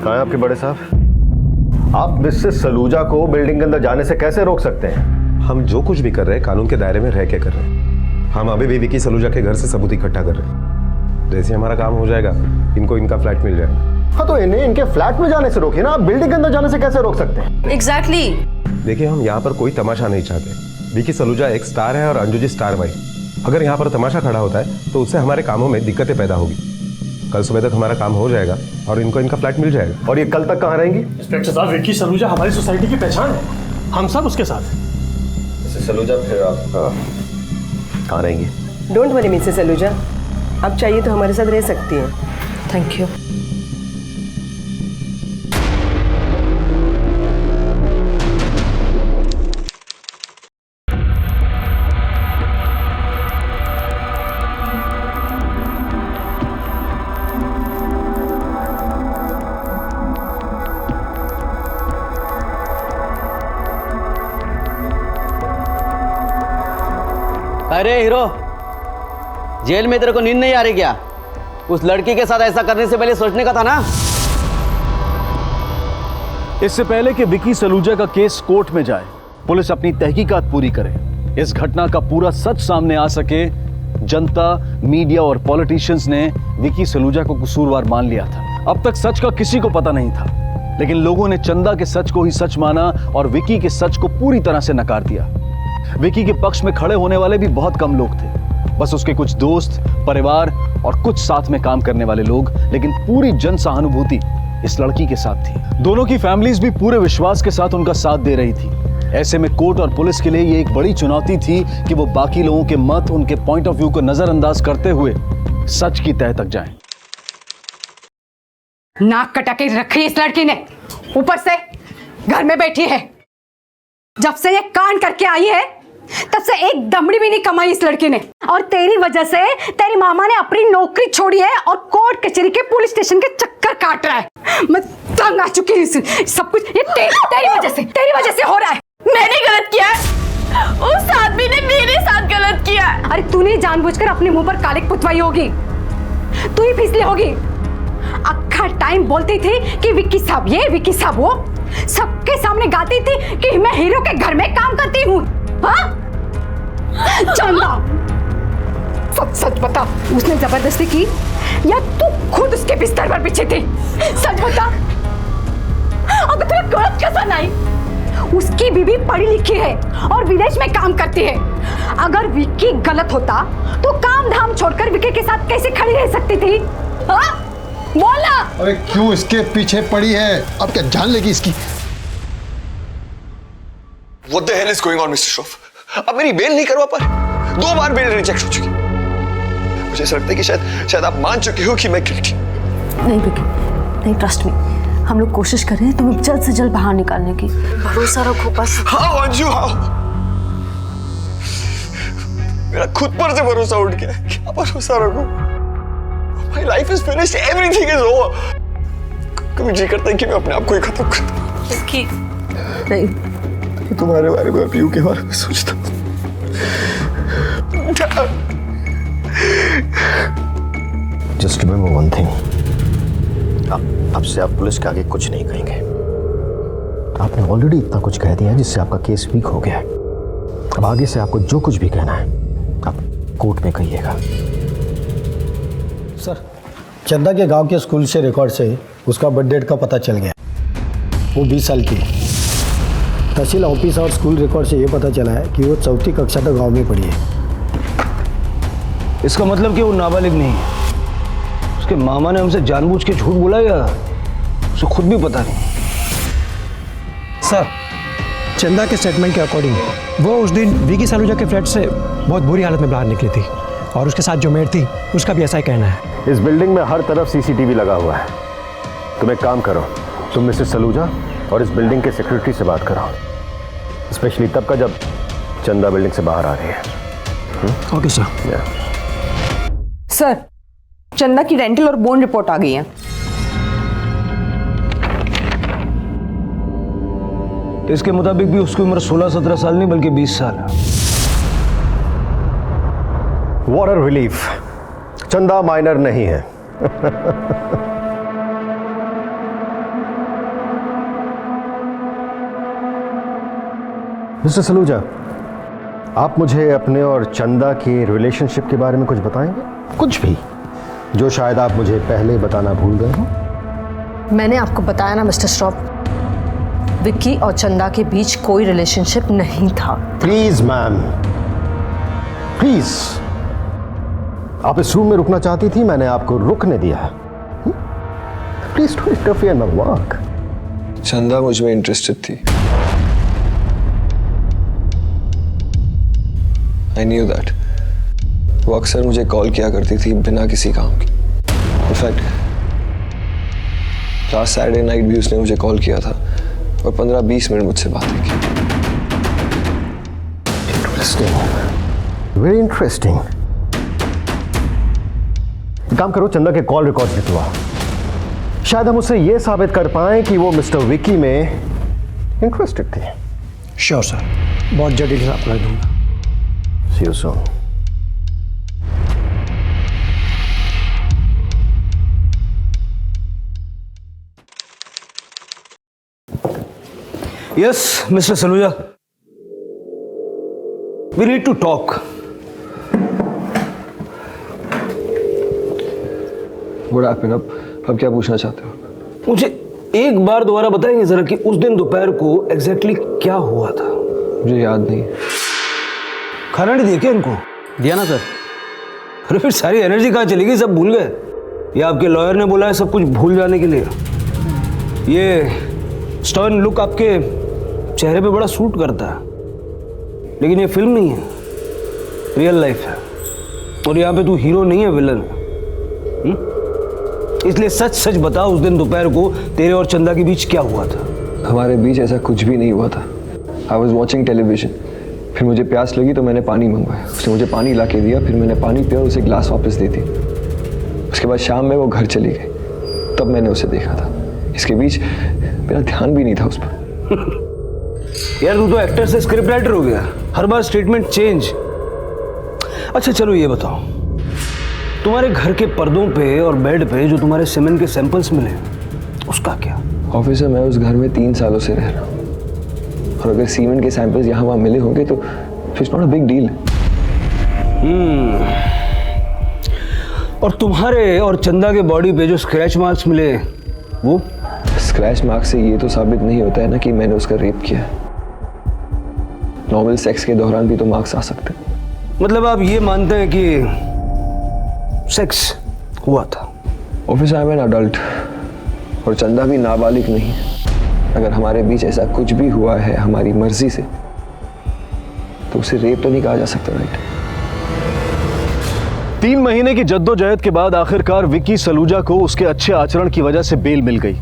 कहाँ है आपके बड़े साहब? आप मिसेस सलूजा को बिल्डिंग के अंदर जाने से कैसे रोक सकते हैं? हम जो कुछ भी कर रहे हैं कानून के दायरे में रह के कर रहे हैं। हम अभी भी विक्की सलूजा के घर से सबूत इकट्ठा कर रहे हैं। जैसे हमारा काम हो जाएगा, इनको इनका फ्लैट मिल जाएगा। हाँ, तो इन्हें इनके फ्लैट में जाने से रोकिए ना, आप बिल्डिंग के अंदर जाने से कैसे रोक सकते हैं? एग्जैक्टली। देखिए, हम यहाँ पर कोई तमाशा नहीं चाहते। विक्की सलूजा एक स्टार है और अंजू जी स्टार वाइफ। अगर यहाँ पर तमाशा खड़ा होता है तो उससे हमारे कामों में दिक्कतें पैदा होगी। कल सुबह तक हमारा काम हो जाएगा और इनको इनका फ्लैट मिल जाएगा। और ये कल तक कहाँ रहेंगी? इंस्पेक्टर साहब, विक्की सलूजा हमारी सोसाइटी की पहचान है। हम सब उसके साथ हैं। मिसेस सलूजा, फिर आप कहाँ रहेंगी? डोंट वरी मिसेस सलूजा, आप चाहिए तो हमारे साथ रह सकती हैं। Thank you. अरे हीरो, जेल में तेरे को नींद नहीं आ रही क्या? उस लड़की के साथ ऐसा करने से पहले सोचने का था ना। इससे पहले कि विकी सलूजा का केस कोर्ट में जाए, पुलिस अपनी तहकीकात पूरी करे, इस घटना का पूरा सच सामने आ सके, जनता, मीडिया और पॉलिटिशियंस ने विकी सलूजा को कसूरवार मान लिया था। अब तक सच का किसी को पता नहीं था, लेकिन लोगों ने चंदा के सच को ही सच माना और विकी के सच को पूरी तरह से नकार दिया। विकी के पक्ष में खड़े होने वाले भी बहुत कम लोग थे, बस उसके कुछ दोस्त, परिवार और कुछ साथ में काम करने वाले लोग, लेकिन पूरी जन सहानुभूति इस लड़की के साथ थी। दोनों की फैमिलीज भी पूरे विश्वास के साथ उनका साथ दे रही थी। ऐसे में कोर्ट और पुलिस के लिए ये एक बड़ी चुनौती थी कि वो बाकी लोगों के मत, उनके पॉइंट ऑफ व्यू को नजरअंदाज करते हुए सच की तह तक जाएं। नाक कटा के रखी इस लड़की ने, ऊपर से घर में बैठी है। जब से ये कांड करके आई है तब से एक दमड़ी भी नहीं कमाई इस लड़की ने, और तेरी वजह से तेरी मामा ने अपनी नौकरी छोड़ी है और कोर्ट कचहरी के पुलिस स्टेशन के चक्कर काट रहा है। मैं तंग आ चुकी हूँ, सब कुछ ये तेरी वजह से हो रहा है। मैंने गलत किया है, उस आदमी ने मेरे साथ गलत किया है। अरे तूने जानबूझकर अपने मुंह पर कालिक पुतवाई होगी, तू ही फिसली होगी। अक्खा टाइम बोलती थी कि विक्की साहब ये, विक्की साहब वो, सबके सामने गाती थी कि मैं हीरो के घर में काम करती हूँ। हाँ? चंदा, सच बता, उसने जबरदस्ती की या तू खुद उसके बिस्तर पर बिछी थी? सच बता। अगर तुझे गलत कैसा नहीं, उसकी बीवी पढ़ी लिखी है और विदेश में काम करती है। अगर विक्की गलत होता तो काम धाम छोड़कर विक्की के साथ कैसे खड़ी रह सकती थी? हाँ? बोला। अरे क्यों इसके पीछे पड़ी है? अब क्या जान लेगी इसकी? What the hell is going on, Mr. Shroff? अब मेरी बेल नहीं करवा पर 2 बार बेल रिजेक्ट हो चुकी। मुझे ऐसा लगता है कि शायद आप मान चुके हो कि मैं गिल्टी। नहीं विकी, नहीं, ट्रस्ट मी, हम लोग कोशिश कर रहे हैं तुम्हें जल्द से जल्द बाहर निकालने की। भरोसा रखो बस। हाँ अंजू, हाँ, मेरा खुद पर से भरोसा उठ गया। क्या भरोसा रखो? My life is finished, everything is over। कभी जी करता है कि मैं अपने आप को ही खत्म कर दूं। नहीं, तुम्हारे बारे में, पीयू के बारे में सोचता हूँ। जस्ट रिमेंबर वन थिंग, अब से आप पुलिस के आगे कुछ नहीं कहेंगे। आपने ऑलरेडी इतना कुछ कह दिया जिससे आपका केस वीक हो गया है। अब आगे से आपको जो कुछ भी कहना है आप कोर्ट में कहिएगा। सर, चंदा के गांव के स्कूल से रिकॉर्ड से उसका बर्थ डेट का पता चल गया। वो 20 साल की है। तहसील ऑफिस और स्कूल रिकॉर्ड से ये पता चला है कि वो 4वीं कक्षा तक गांव में पढ़ी है। इसका मतलब कि वो नाबालिग नहीं है। उसके मामा ने हमसे जानबूझ के झूठ बोला या उसे खुद भी पता नहीं। सर, चंदा के स्टेटमेंट के अकॉर्डिंग वो उस दिन विकी सलूजा के फ्लैट से बहुत बुरी हालत में बाहर निकली थी, और उसके साथ जो मेड थी उसका भी ऐसा ही कहना है। इस बिल्डिंग में हर तरफ सीसीटीवी लगा हुआ है। तुम एक काम करो, तुम मिसेस सलूजा और इस बिल्डिंग के सेक्रेटरी से बात करो, स्पेशली तब का जब चंदा बिल्डिंग से बाहर आ रही है। Okay sir. सर, चंदा की रेंटल और बोन रिपोर्ट आ गई है। इसके मुताबिक भी उसकी उम्र 16-17 साल नहीं बल्कि 20 साल है। व्हाट अ रिलीफ, चंदा माइनर नहीं है। मिस्टर सलूजा, आप मुझे अपने और चंदा के रिलेशनशिप के बारे में कुछ बताएंगे? कुछ भी जो शायद आप मुझे पहले बताना भूल गए हो। मैंने आपको बताया ना मिस्टर श्रॉफ, विक्की और चंदा के बीच कोई रिलेशनशिप नहीं था। Please ma'am, please. आप इस रूम में रुकना चाहती थी, मैंने आपको रुकने दिया। Please don't interfere in my work. चंदा मुझ में इंटरेस्टेड थी। I knew that। वो अक्सर मुझे कॉल किया करती थी बिना किसी काम के। इनफैक्ट लास्ट सैटरडे नाइट भी उसने मुझे कॉल किया था और 15-20 मिनट मुझसे बातें की। Interesting, very interesting. काम करो, चंदा के कॉल रिकॉर्ड्स निकलवाओ। शायद हम उससे यह साबित कर पाएं कि वो मिस्टर विकी में इंटरेस्टेड थी। श्योर सर, बहुत जल्दी हिसाब कर दूंगा। See you soon। Yes Mr Saluja, we need to talk. What happened? अब क्या पूछना चाहते हो? मुझे एक बार दोबारा बताएंगे जरा कि उस दिन दोपहर को एग्जैक्टली क्या हुआ था? मुझे याद नहीं। खाना नहीं दिया क्या इनको? दिया ना सर। अरे फिर सारी एनर्जी कहाँ चली गई? सब भूल गए? या आपके लॉयर ने बोला है सब कुछ भूल जाने के लिए? ये स्टर्न लुक आपके चेहरे पे बड़ा सूट करता है, लेकिन ये फिल्म नहीं है, रियल लाइफ है। और यहाँ पे तू हीरो नहीं है, विलन है। इसलिए सच सच बता, उस दिन दोपहर को तेरे और चंदा के बीच क्या हुआ था? हमारे बीच ऐसा कुछ भी नहीं हुआ था। आई वॉज वॉचिंग टेलीविजन, फिर मुझे प्यास लगी तो मैंने पानी मंगवाया। उसने मुझे पानी ला के दिया, फिर मैंने पानी पिया और उसे ग्लास वापस दे दी। उसके बाद शाम में वो घर चली गई, तब मैंने उसे देखा था। इसके बीच मेरा ध्यान भी नहीं था उस पर। यार तू तो एक्टर से स्क्रिप्ट राइटर हो गया, हर बार स्टेटमेंट चेंज। अच्छा चलो ये बताओ, तुम्हारे घर के पर्दों पे और बेड पे जो तुम्हारे सीमेन के सैंपल्स मिले, उसका क्या? ऑफिसर, मैं उस घर में 3 सालों से रह रहा हूँ, और अगर सीमेंट के सैंपल्स यहाँ वहाँ मिले होंगे तो it's not a big deal. और तुम्हारे और चंदा के बॉडी पे जो स्क्रैच मार्क्स मिले, वो? स्क्रैच मार्क से ये तो साबित नहीं होता है ना कि मैंने उसका रेप किया है। नॉर्मल सेक्स के दौरान भी तो मार्क्स आ सकते हैं। मतलब आप ये मानते हैं कि सेक्स हुआ था? Officer, I am an adult और चंदा भी नाबालिग नहीं है। अगर हमारे बीच ऐसा कुछ भी हुआ है हमारी मर्जी से, तो उसे रेप तो नहीं कहा जा सकता, राइट? 3 महीने की जद्दोजहद के बाद आखिरकार विक्की सलूजा को उसके अच्छे आचरण की वजह से बेल मिल गई।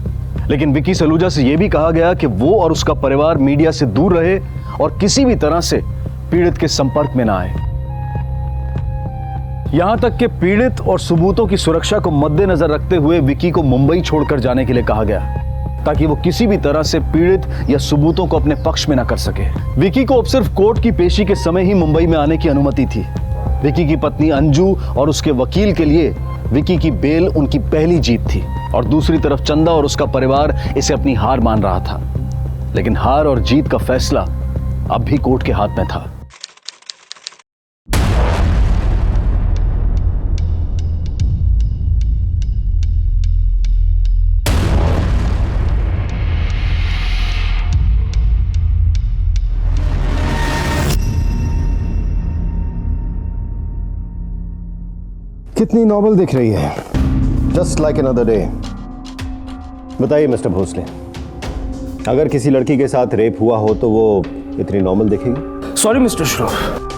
लेकिन विक्की सलूजा से यह भी कहा गया कि वो और उसका परिवार मीडिया से दूर रहे और किसी भी तरह से पीड़ित के संपर्क में ना आए। यहां तक कि पीड़ित और सबूतों की सुरक्षा को मद्देनजर रखते हुए विक्की को मुंबई छोड़कर जाने के लिए कहा गया, ताकि वो किसी भी तरह से पीड़ित या सबूतों को अपने पक्ष में ना कर सके। विक्की को अब सिर्फ कोर्ट की पेशी के समय ही मुंबई में आने की अनुमति थी। विक्की की पत्नी अंजू और उसके वकील के लिए विक्की की बेल उनकी पहली जीत थी, और दूसरी तरफ चंदा और उसका परिवार इसे अपनी हार मान रहा था। लेकिन हार और जीत का फैसला अब भी कोर्ट के हाथ में था। कितनी नॉवल दिख रही है? Just like another day. बताइए मिस्टर भोसले, अगर किसी लड़की के साथ रेप हुआ हो तो वो इतनी नॉर्मल दिखेगी? सॉरी मिस्टर श्रॉफ,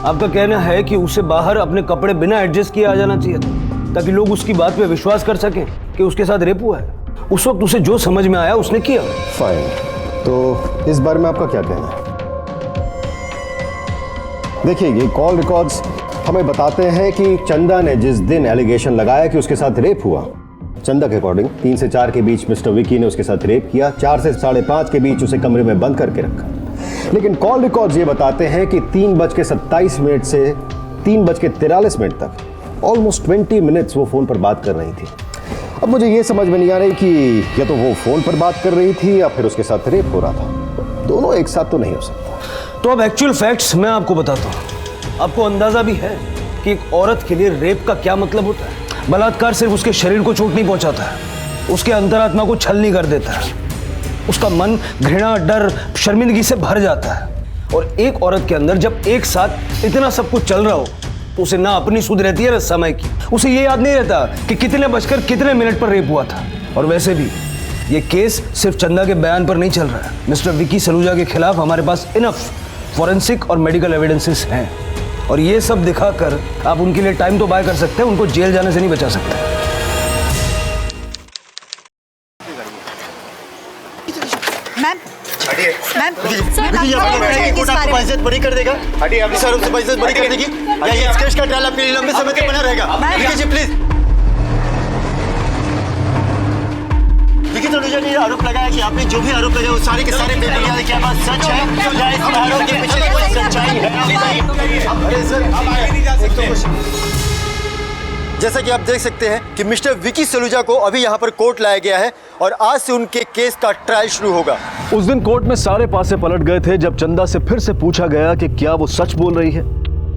आपका कहना है कि उसे बाहर अपने कपड़े बिना एडजस्ट किए आ जाना चाहिए था, ताकि लोग उसकी बात पे विश्वास कर सकें कि उसके साथ रेप हुआ है। उस वक्त उसे जो समझ में आया उसने किया। फाइन, तो इस बारे में आपका क्या कहना है? देखिए, ये कॉल रिकॉर्ड्स हमें बताते हैं कि चंदा ने जिस दिन एलिगेशन लगाया कि उसके साथ रेप हुआ, चंदा के अकॉर्डिंग 3 से 4 के बीच मिस्टर विकी ने उसके साथ रेप किया, 4 से 5:30 के बीच उसे कमरे में बंद करके रखा। लेकिन कॉल रिकॉर्ड्स ये बताते हैं कि 3:27 से 3:43 तक ऑलमोस्ट 20 मिनट्स वो फोन पर बात कर रही थी। अब मुझे ये समझ में नहीं आ रही कि या तो वो फोन पर बात कर रही थी या फिर उसके साथ रेप हो रहा था। दोनों एक साथ तो नहीं हो सकता। तो अब एक्चुअल फैक्ट्स मैं आपको बताता हूँ। आपको अंदाजा भी है कि एक औरत के लिए रेप का क्या मतलब होता है। बलात्कार सिर्फ उसके शरीर को चोट नहीं पहुंचाता है, उसके अंतरात्मा को छलनी कर देता है। उसका मन घृणा, डर, शर्मिंदगी से भर जाता है। और एक औरत के अंदर जब एक साथ इतना सब कुछ चल रहा हो, तो उसे ना अपनी सुध रहती है ना समय की। उसे ये याद नहीं रहता कि कितने बजकर कितने मिनट पर रेप हुआ था। और वैसे भी ये केस सिर्फ चंदा के बयान पर नहीं चल रहा है। मिस्टर विकी सलूजा के खिलाफ हमारे पास इनफ फॉरेंसिक और मेडिकल एविडेंसेस हैं, और ये सब दिखाकर आप उनके लिए टाइम तो बाय कर सकते हैं, उनको जेल जाने से नहीं बचा सकते। मैम, आपको इज्जत बरी कर देगा। हटिए, अपनी सर से इज्जत बरी कर देगी। इस केस का ट्रायल आपके लिए लंबे समय तक बना रहेगा। विकी जी प्लीज। विकी सलूजा ने आरोप लगाया कि आपने जो भी आरोप लगाया वो सारे के सारे बेबुनियाद क्या बात सच है? या इस आरोप के पीछे कोई सच्चाई है? अरे सर, जैसा कि आप देख सकते हैं कि मिस्टर विकी सलूजा को अभी यहाँ पर कोर्ट लाया गया है और आज से उनके केस का ट्रायल शुरू होगा। उस दिन कोर्ट में सारे पासे पलट गए थे जब चंदा से फिर से पूछा गया कि क्या वो सच बोल रही है,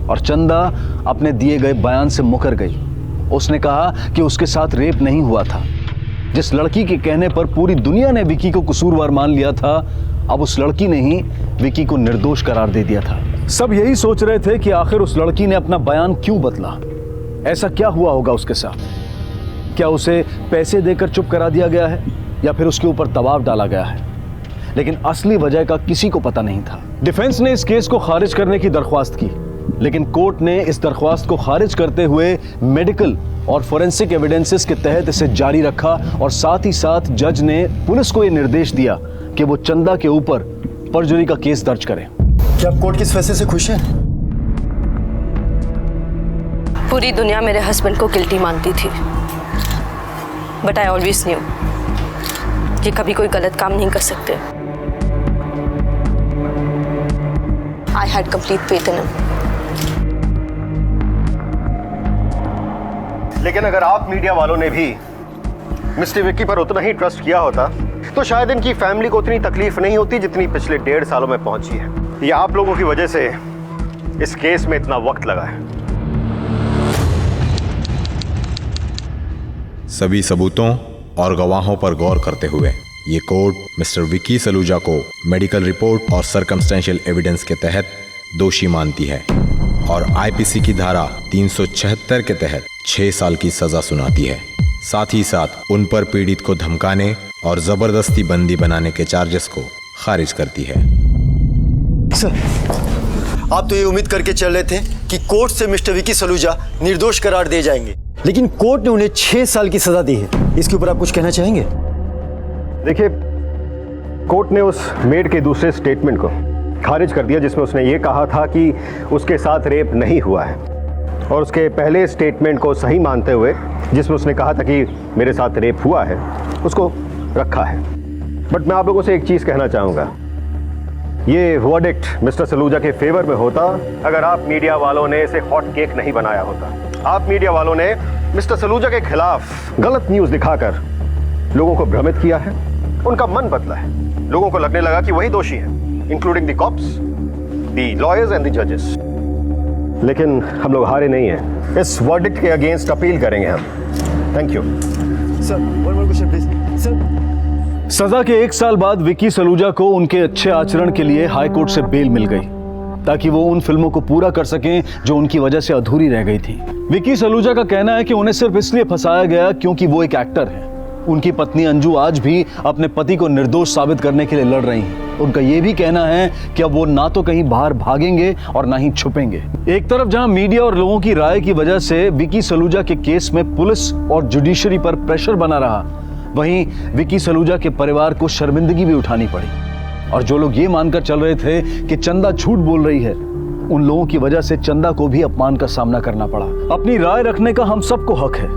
और चंदा अपने दिए गए बयान से मुकर गई। उसने कहा कि उसके साथ रेप नहीं हुआ था। जिस लड़की के कहने पर पूरी दुनिया ने विकी को कसूरवार मान लिया था, अब उस लड़की ने ही विकी को निर्दोष करार दे दिया था। सब यही सोच रहे थे कि आखिर उस लड़की ने अपना बयान क्यों बदला, ऐसा क्या हुआ होगा उसके साथ। क्या उसे पैसे देकर चुप करा दिया गया है या फिर उसके ऊपर दबाव डाला गया है, लेकिन असली वजह का किसी को पता नहीं था। डिफेंस ने इस केस को खारिज करने की दरख्वास्त की, लेकिन कोर्ट ने इस दरख्वास्त को खारिज करते हुए मेडिकल और फोरेंसिक एविडेंसेस के तहत इसे जारी रखा, और साथ ही साथ जज ने पुलिस को यह निर्देश दिया कि वो चंदा के ऊपर परजुरी का केस दर्ज करें। क्या आप कोर्ट के इस फैसले से खुश हैं? पूरी दुनिया मेरे हस्बैंड को गिल्टी मानती थी, बट आई ऑलवेज न्यू कि कभी कोई गलत काम नहीं कर सकते। I had complete faith in him. लेकिन अगर आप मीडिया वालों ने भी मिस्टर विक्की पर उतना ही ट्रस्ट किया होता तो शायद इनकी फैमिली को उतनी तकलीफ नहीं होती जितनी पिछले 1.5 सालों में पहुंची है। ये आप लोगों की वजह से इस केस में इतना वक्त लगा है। सभी सबूतों और गवाहों पर गौर करते हुए ये कोर्ट मिस्टर विकी सलूजा को मेडिकल रिपोर्ट और सर्कमस्टेंशियल एविडेंस के तहत दोषी मानती है और आईपीसी की धारा 376 के तहत 6 साल की सजा सुनाती है। साथ ही साथ उन पर पीड़ित को धमकाने और जबरदस्ती बंदी बनाने के चार्जेस को खारिज करती है। सर, आप तो ये उम्मीद करके चल रहे थे कि कोर्ट से मिस्टर विकी सलूजा निर्दोष करार दे जाएंगे, लेकिन कोर्ट ने उन्हें 6 साल की सजा दी है। इसके ऊपर आप कुछ कहना चाहेंगे? देखिए, कोर्ट ने उस मेड के दूसरे स्टेटमेंट को खारिज कर दिया जिसमें उसने ये कहा था कि उसके साथ रेप नहीं हुआ है, और उसके पहले स्टेटमेंट को सही मानते हुए जिसमें उसने कहा था कि मेरे साथ रेप हुआ है, उसको रखा है। बट मैं आप लोगों से एक चीज़ कहना चाहूँगा, ये वर्डिक्ट मिस्टर सलूजा के फेवर में होता अगर आप मीडिया वालों ने इसे हॉट केक नहीं बनाया होता। आप मीडिया वालों ने मिस्टर सलूजा के खिलाफ गलत न्यूज़ दिखाकर लोगों को भ्रमित किया है, उनका मन बदला है। लोगों को लगने लगा कि वही दोषी है, including the cops, the lawyers and the जजेस। लेकिन हम लोग हारे नहीं हैं। इस वर्डिक्ट के अगेंस्ट अपील करेंगे हम। Thank you sir. One more question please sir. सजा के 1 साल बाद विकी सलूजा को उनके अच्छे आचरण के लिए हाई कोर्ट से बेल मिल गई ताकि वो उन फिल्मों को पूरा कर सकें जो उनकी वजह से अधूरी रह गई थी। विकी सलूजा का कहना है कि उन्हें सिर्फ इसलिए फंसाया गया क्योंकि वो एक एक्टर है। उनकी पत्नी अंजू आज भी अपने पति को निर्दोष साबित करने के लिए लड़ रही हैं। उनका ये भी कहना है कि अब वो ना तो कहीं बाहर भागेंगे और ना ही छुपेंगे। एक तरफ जहां मीडिया और लोगों की राय की वजह से विकी सलूजा के केस में पुलिस और जुडिशरी पर प्रेशर बना रहा, वहीं विकी सलूजा के परिवार को शर्मिंदगी भी उठानी पड़ी। और जो लोग ये मानकर चल रहे थे कि चंदा झूठ बोल रही है, उन लोगों की वजह से चंदा को भी अपमान का सामना करना पड़ा। अपनी राय रखने का हम सबको हक है,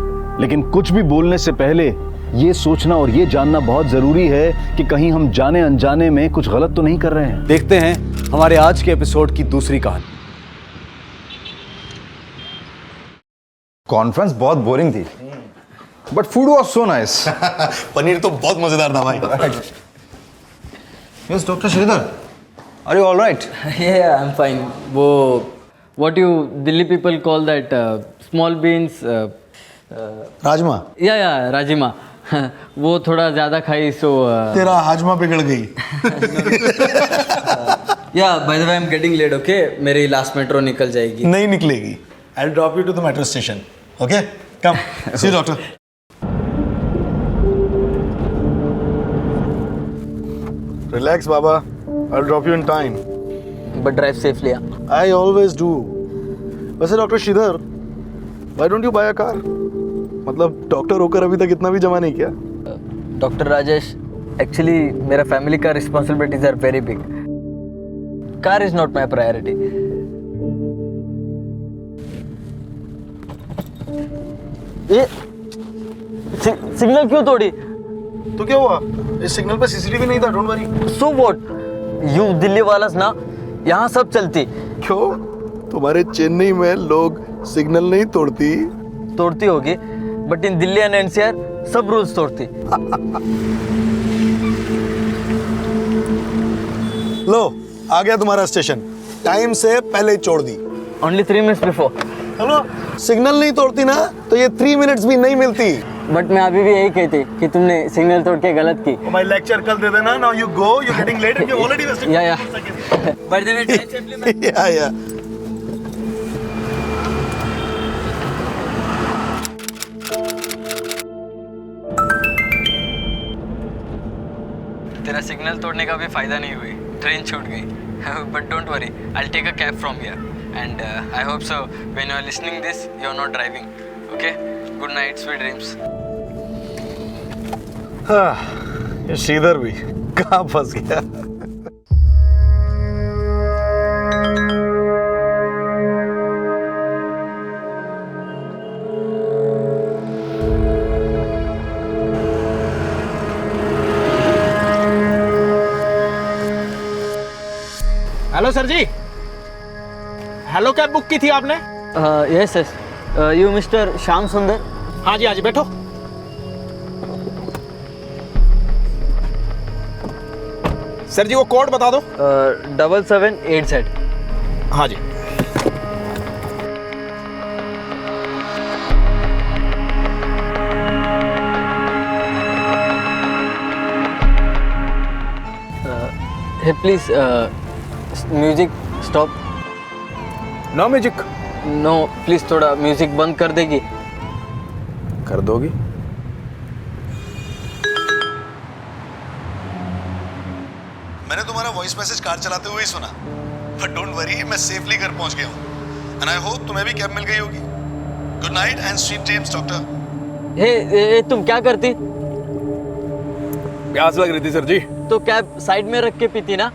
लेकिन कुछ भी बोलने से पहले ये सोचना और ये जानना बहुत जरूरी है कि कहीं हम जाने अनजाने में कुछ गलत तो नहीं कर रहे हैं। देखते हैं हमारे आज के एपिसोड की दूसरी कहानी। कॉन्फ्रेंस बहुत बोरिंग थी, but food was so nice. Paneer तो बहुत मजेदार था भाई। Yes doctor Sridhar, are you all right? Yeah, I'm fine. वो what you Delhi people call that small beans. Rajma. या राजमा। वो थोड़ा ज़्यादा खाई सो तेरा हाजमा बिगड़ गई। Yeah by the way I am getting late, okay? मेरी लास्ट मेट्रो निकल जाएगी। नहीं निकलेगी। I will drop you to the metro station, okay? Come, see you doctor. Relax, Baba. I'll drop you in time. But drive safely. I always do. वैसे doctor Sridhar, why don't you buy a car? मतलब doctor होकर अभी तक इतना भी जमा नहीं किया। डॉक्टर राजेश, एक्चुअली मेरा फैमिली का responsibilities are very big. Car is not my priority. ये सिग्नल क्यों तोड़ी? तो क्या हुआ? इस सिग्नल पे सीसीटीवी नहीं था, don't worry. So what? You Delhi वाला ना, यहाँ सब चलती। क्यों? तुम्हारे चेन्नई में लोग सिग्नल नहीं तोड़ती, तोड़ती होगी, but in Delhi and NCR सब रूल्स तोड़ती। लो आ गया तुम्हारा स्टेशन, टाइम से पहले ही छोड़ दी। Only 3 minutes before. Hello, signal नहीं तोड़ती ना तो ये 3 मिनट्स भी नहीं मिलती। बट मैं अभी भी यही कहती कि तुमने सिग्नल तोड़ के गलत की। माय लेक्चर कल दे देना। Now you go, you getting late and you already wasting. Yeah by the way time से इम्प्लीमेंट। या तेरा सिग्नल तोड़ने का भी फायदा नहीं हुई, ट्रेन छूट गई। But don't worry, I will take a cab from here and I hope so when you are listening this you are not driving. Okay, good night, sweet dreams. ये श्रीधर भी कहाँ फंस गया। Hello sir ji, hello cab book की थी आपने? Yes yes, you Mr Shyam Sundar? हाँ जी बैठो। सर जी वो कोड बता दो। 7787। हाँ जी। Hey please music stop. No music? No please, थोड़ा म्यूजिक बंद कर देगी? कर दोगी? मैंने तुम्हारा वॉइस मैसेज कार चलाते हुए ही सुना, बट डोंट वरी, मैं सेफली घर पहुंच गया हूं एंड आई होप तुम्हें भी कैब मिल गई होगी। Good night and sweet dreams doctor. Hey तुम क्या करती? प्यास लग रही थी सर जी। तो कैब साइड में रख के पीती ना।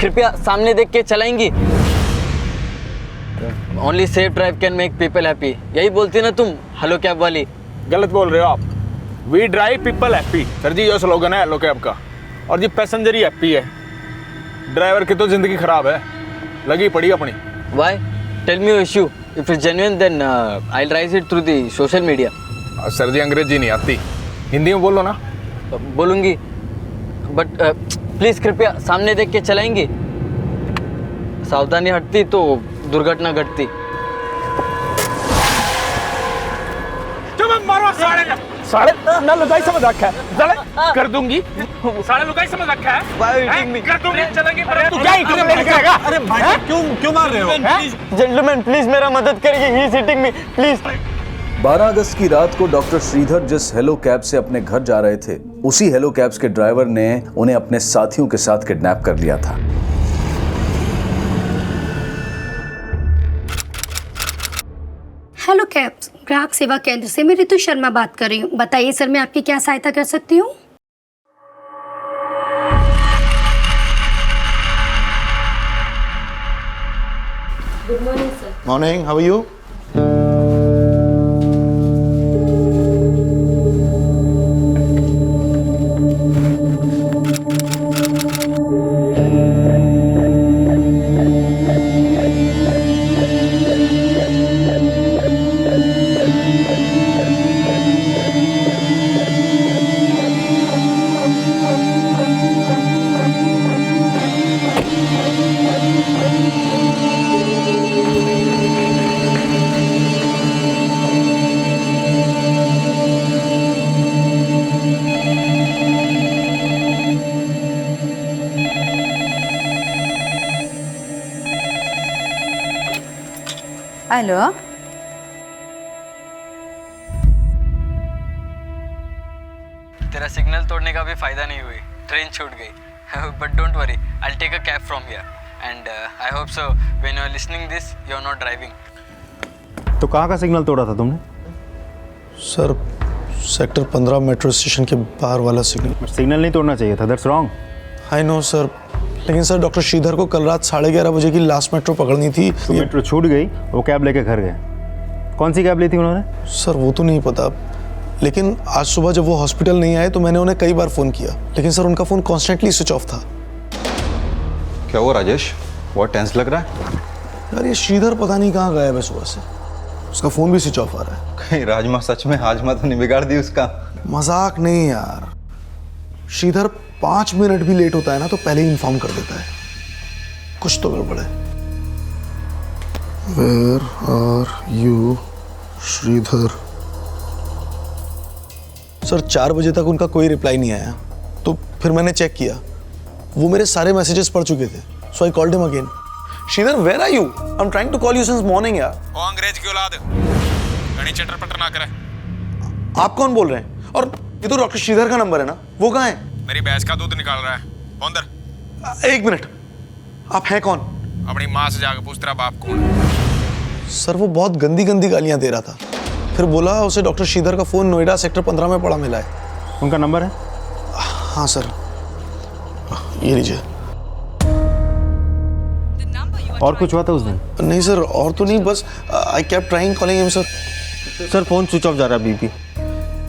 कृपया सामने देख के चलाएंगी। Only safe drive can make people happy, यही बोलती ना तुम हेलो कैब वाली। गलत बोल रहे हो आप। We drive people happy sir जी, ये स्लोगन है हेलो कैब का, और जी पैसेंजर ही हैप्पी है। ड्राइवर की तो जिंदगी खराब है, लगी पड़ी अपनी। Why? Tell me your issue. If it's genuine then I will raise it through the social media. Sir जी अंग्रेजी नहीं आती, हिंदी में बोलो ना। बोलूंगी, बट प्लीज कृपया सामने देख के चलाएंगी। सावधानी हटती तो दुर्घटना घटती। मारो साढ़े ना लुगाई समझ रखा है, साले कर दूंगी। साढ़े लुगाई समझ रखा है, कर दूंगी, चलेंगे। तू क्या इंटरनेट करेगा? अरे भाई क्यों मार रहे हो? जेंटलमैन प्लीज मेरा मदद करिए, he is hitting me please. 12 August की रात को डॉक्टर श्रीधर जिस हेलो कैब से अपने घर जा रहे थे, उसी हेलो कैब्स के ड्राइवर ने उन्हें अपने साथियों के साथ किडनैप कर लिया था। हेलो कैब्स ग्राहक सेवा केंद्र से मैं ऋतु शर्मा बात कर रही हूँ। बताइए सर, मैं आपकी क्या सहायता कर सकती हूँ? Good morning sir. Morning, how are you? Hello, तेरा सिग्नल तोड़ने का भी फायदा नहीं हुई, ट्रेन छूट गई। But don't worry, I will take a cab from here and I hope so when you are listening this you are not driving. तो कहाँ का सिग्नल तोड़ा था तुमने? सर, सेक्टर 15 मेट्रो स्टेशन के बाहर वाला सिग्नल। सिग्नल नहीं तोड़ना चाहिए था, that's wrong. I know sir, लेकिन सर डॉक्टर श्रीधर को कल रात 11:30 बजे की लास्ट मेट्रो पकड़नी थी। तो मेट्रो छूट गई, वो कैब लेके घर गए। कौन सी कैब ली थी उन्होंने? सर वो तो नहीं पता, लेकिन आज सुबह जब वो हॉस्पिटल नहीं आए तो मैंने उन्हें कई बार फ़ोन किया, लेकिन सर उनका फ़ोन कॉन्स्टेंटली स्विच ऑफ था। क्या हुआ राजेश, बहुत टेंस लग रहा है? यार ये श्रीधर पता नहीं कहाँ गायब है सुबह से। उसका फोन भी स्विच ऑफ आ रहा है। कहीं राजमा सच में हाजमा तो नहीं बिगाड़ दी उसका? मजाक नहीं यार, श्रीधर 5 मिनट भी लेट होता है ना तो पहले ही इन्फॉर्म कर देता है, कुछ तो गड़बड़ है। Where are you, Sridhar? Sir 4 बजे तक उनका कोई रिप्लाई नहीं आया, तो फिर मैंने चेक किया, वो मेरे सारे मैसेजेस पढ़ चुके थे, so I called him again. Sridhar where are you? I am trying to call you since morning यार। ओ अंग्रेज की औलाद, घनी चटर पटर ना करे। आप कौन बोल रहे हैं? और ये तो डॉक्टर श्रीधर का नंबर है ना, वो कहाँ है? मेरी भैंस का दूध निकाल रहा है, फोन दर। 1 मिनट, आप हैं कौन? अपनी माँ से जाकर पूछ तेरा बाप कौन है। सर वो बहुत गंदी गंदी गालियां दे रहा था, फिर बोला उसे डॉक्टर श्रीधर का फोन नोएडा सेक्टर 15 में पड़ा मिला है। उनका नंबर है? हाँ सर, ये लीजिए। और कुछ हुआ था उस दिन? नहीं सर, और तो नहीं, बस I kept trying calling him sir. Sir phone switch off जा रहा है बीपी।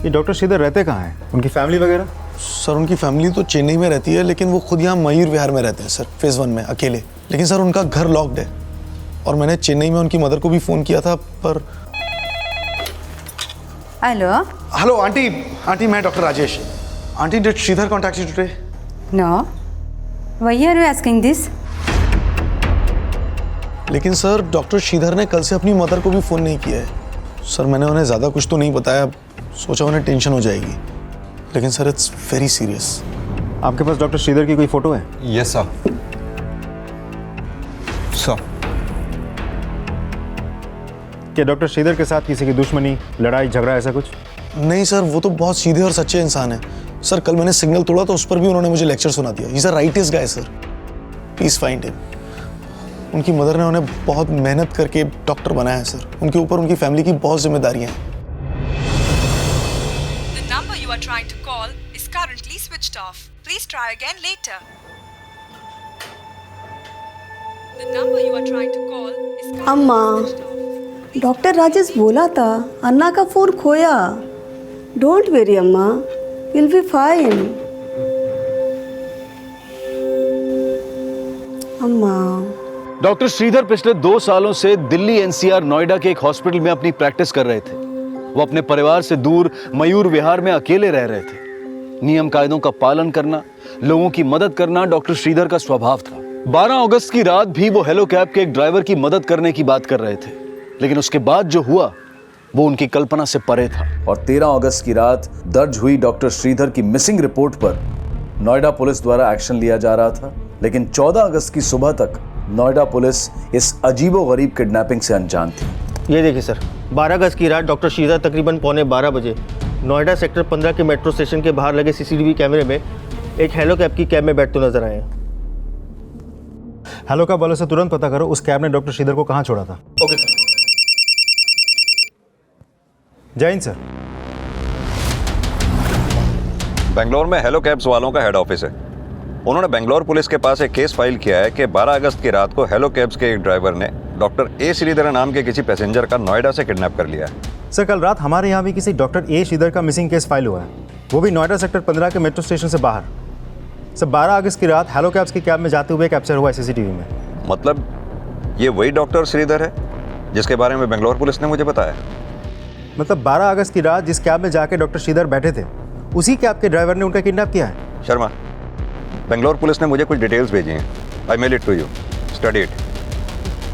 ये डॉक्टर श्रीधर रहते कहाँ हैं? उनकी फैमिली वगैरह? सर उनकी फैमिली तो चेन्नई में रहती है, लेकिन वो खुद यहाँ मयूर विहार में रहते हैं सर, फेज 1 में अकेले। लेकिन सर उनका घर लॉक्ड है, और मैंने चेन्नई में उनकी मदर को भी फोन किया था पर। हेलो हेलो आंटी मैं doctor Rajesh. Aunty did Sridhar contact you today? No, why are you asking this? लेकिन सर डॉक्टर श्रीधर ने कल से अपनी मदर को भी फोन नहीं किया है। सर मैंने उन्हें ज़्यादा कुछ तो नहीं बताया, सोचा उन्हें टेंशन हो जाएगी, लेकिन सर इट्स वेरी सीरियस। आपके पास डॉक्टर श्रीधर की कोई फोटो है? Yes sir. सर क्या डॉक्टर श्रीधर के साथ किसी की दुश्मनी, लड़ाई झगड़ा ऐसा कुछ? नहीं सर, वो तो बहुत सीधे और सच्चे इंसान हैं। सर कल मैंने सिग्नल तोड़ा तो उस पर भी उन्होंने मुझे लेक्चर सुना दिया। ही is a rightest guy sir, please find him. उनकी मदर ने उन्हें बहुत मेहनत करके डॉक्टर बनाया है सर, उनके ऊपर उनकी फैमिली की बहुत जिम्मेदारियां हैं। The number you are trying to call is currently switched off. Please try again later. The number you are trying to call is currently अम्मा, डॉक्टर राजेश बोला था अन्ना का फोन खोया। डोंट वेरी अम्मा, विल बी फाइन। अम्मा। Doctor Shridhar पिछले 2 सालों से दिल्ली एनसीआर नोएडा के एक हॉस्पिटल में अपनी प्रैक्टिस कर रहे थे। वो अपने परिवार से दूर मयूर विहार में अकेले रह रहे थे। नियम कायदों का पालन करना, लोगों की मदद करना डॉक्टर श्रीधर का स्वभाव था। 12 अगस्त की रात भी वो हेलो कैब के एक ड्राइवर की मदद करने की बात कर रहे थे, लेकिन उसके बाद जो हुआ वो उनकी कल्पना से परे था। और 13 अगस्त की रात दर्ज हुई डॉक्टर श्रीधर की मिसिंग रिपोर्ट पर नोएडा पुलिस द्वारा एक्शन लिया जा रहा था, लेकिन 14 अगस्त की सुबह तक नोएडा पुलिस इस अजीबोगरीब किडनैपिंग से अनजान थी। ये देखिए सर, 12 अगस्त की रात डॉक्टर श्रीधर तकरीबन 12:15 बजे नोएडा सेक्टर 15 के मेट्रो स्टेशन के बाहर लगे सीसीटीवी कैमरे में एक हेलो कैब की कैब में बैठते नजर आए। हेलो कैब वालों से तुरंत पता करो उस कैब ने डॉक्टर श्रीधर को कहाँ छोड़ा था। ओके जय हिंद सर। बेंगलोर में हेलो कैब्स वालों का हेड ऑफिस है। उन्होंने बेंगलोर पुलिस के पास एक केस फाइल किया है कि 12 अगस्त की रात को हेलो कैब्स के एक ड्राइवर ने डॉक्टर ए श्रीधर नाम के किसी पैसेंजर का नोएडा से किडनैप कर लिया है। सर कल रात हमारे यहाँ भी किसी डॉक्टर ए श्रीधर का मिसिंग केस फाइल हुआ है, वो भी नोएडा सेक्टर 15 के मेट्रो स्टेशन से बाहर। सर 12 अगस्त की रात हेलो कैब्स की कैब में जाते हुए कैप्चर हुआ है सीसीटीवी में। मतलब ये वही डॉक्टर श्रीधर है जिसके बारे में बेंगलोर पुलिस ने मुझे बताया। मतलब 12 अगस्त की रात जिस कैब में जाके डॉक्टर श्रीधर बैठे थे उसी कैब के ड्राइवर ने उनका किडनैप किया है। शर्मा, बेंगलोर पुलिस ने मुझे कुछ डिटेल्स भेजी हैं। I mail it to you, study it.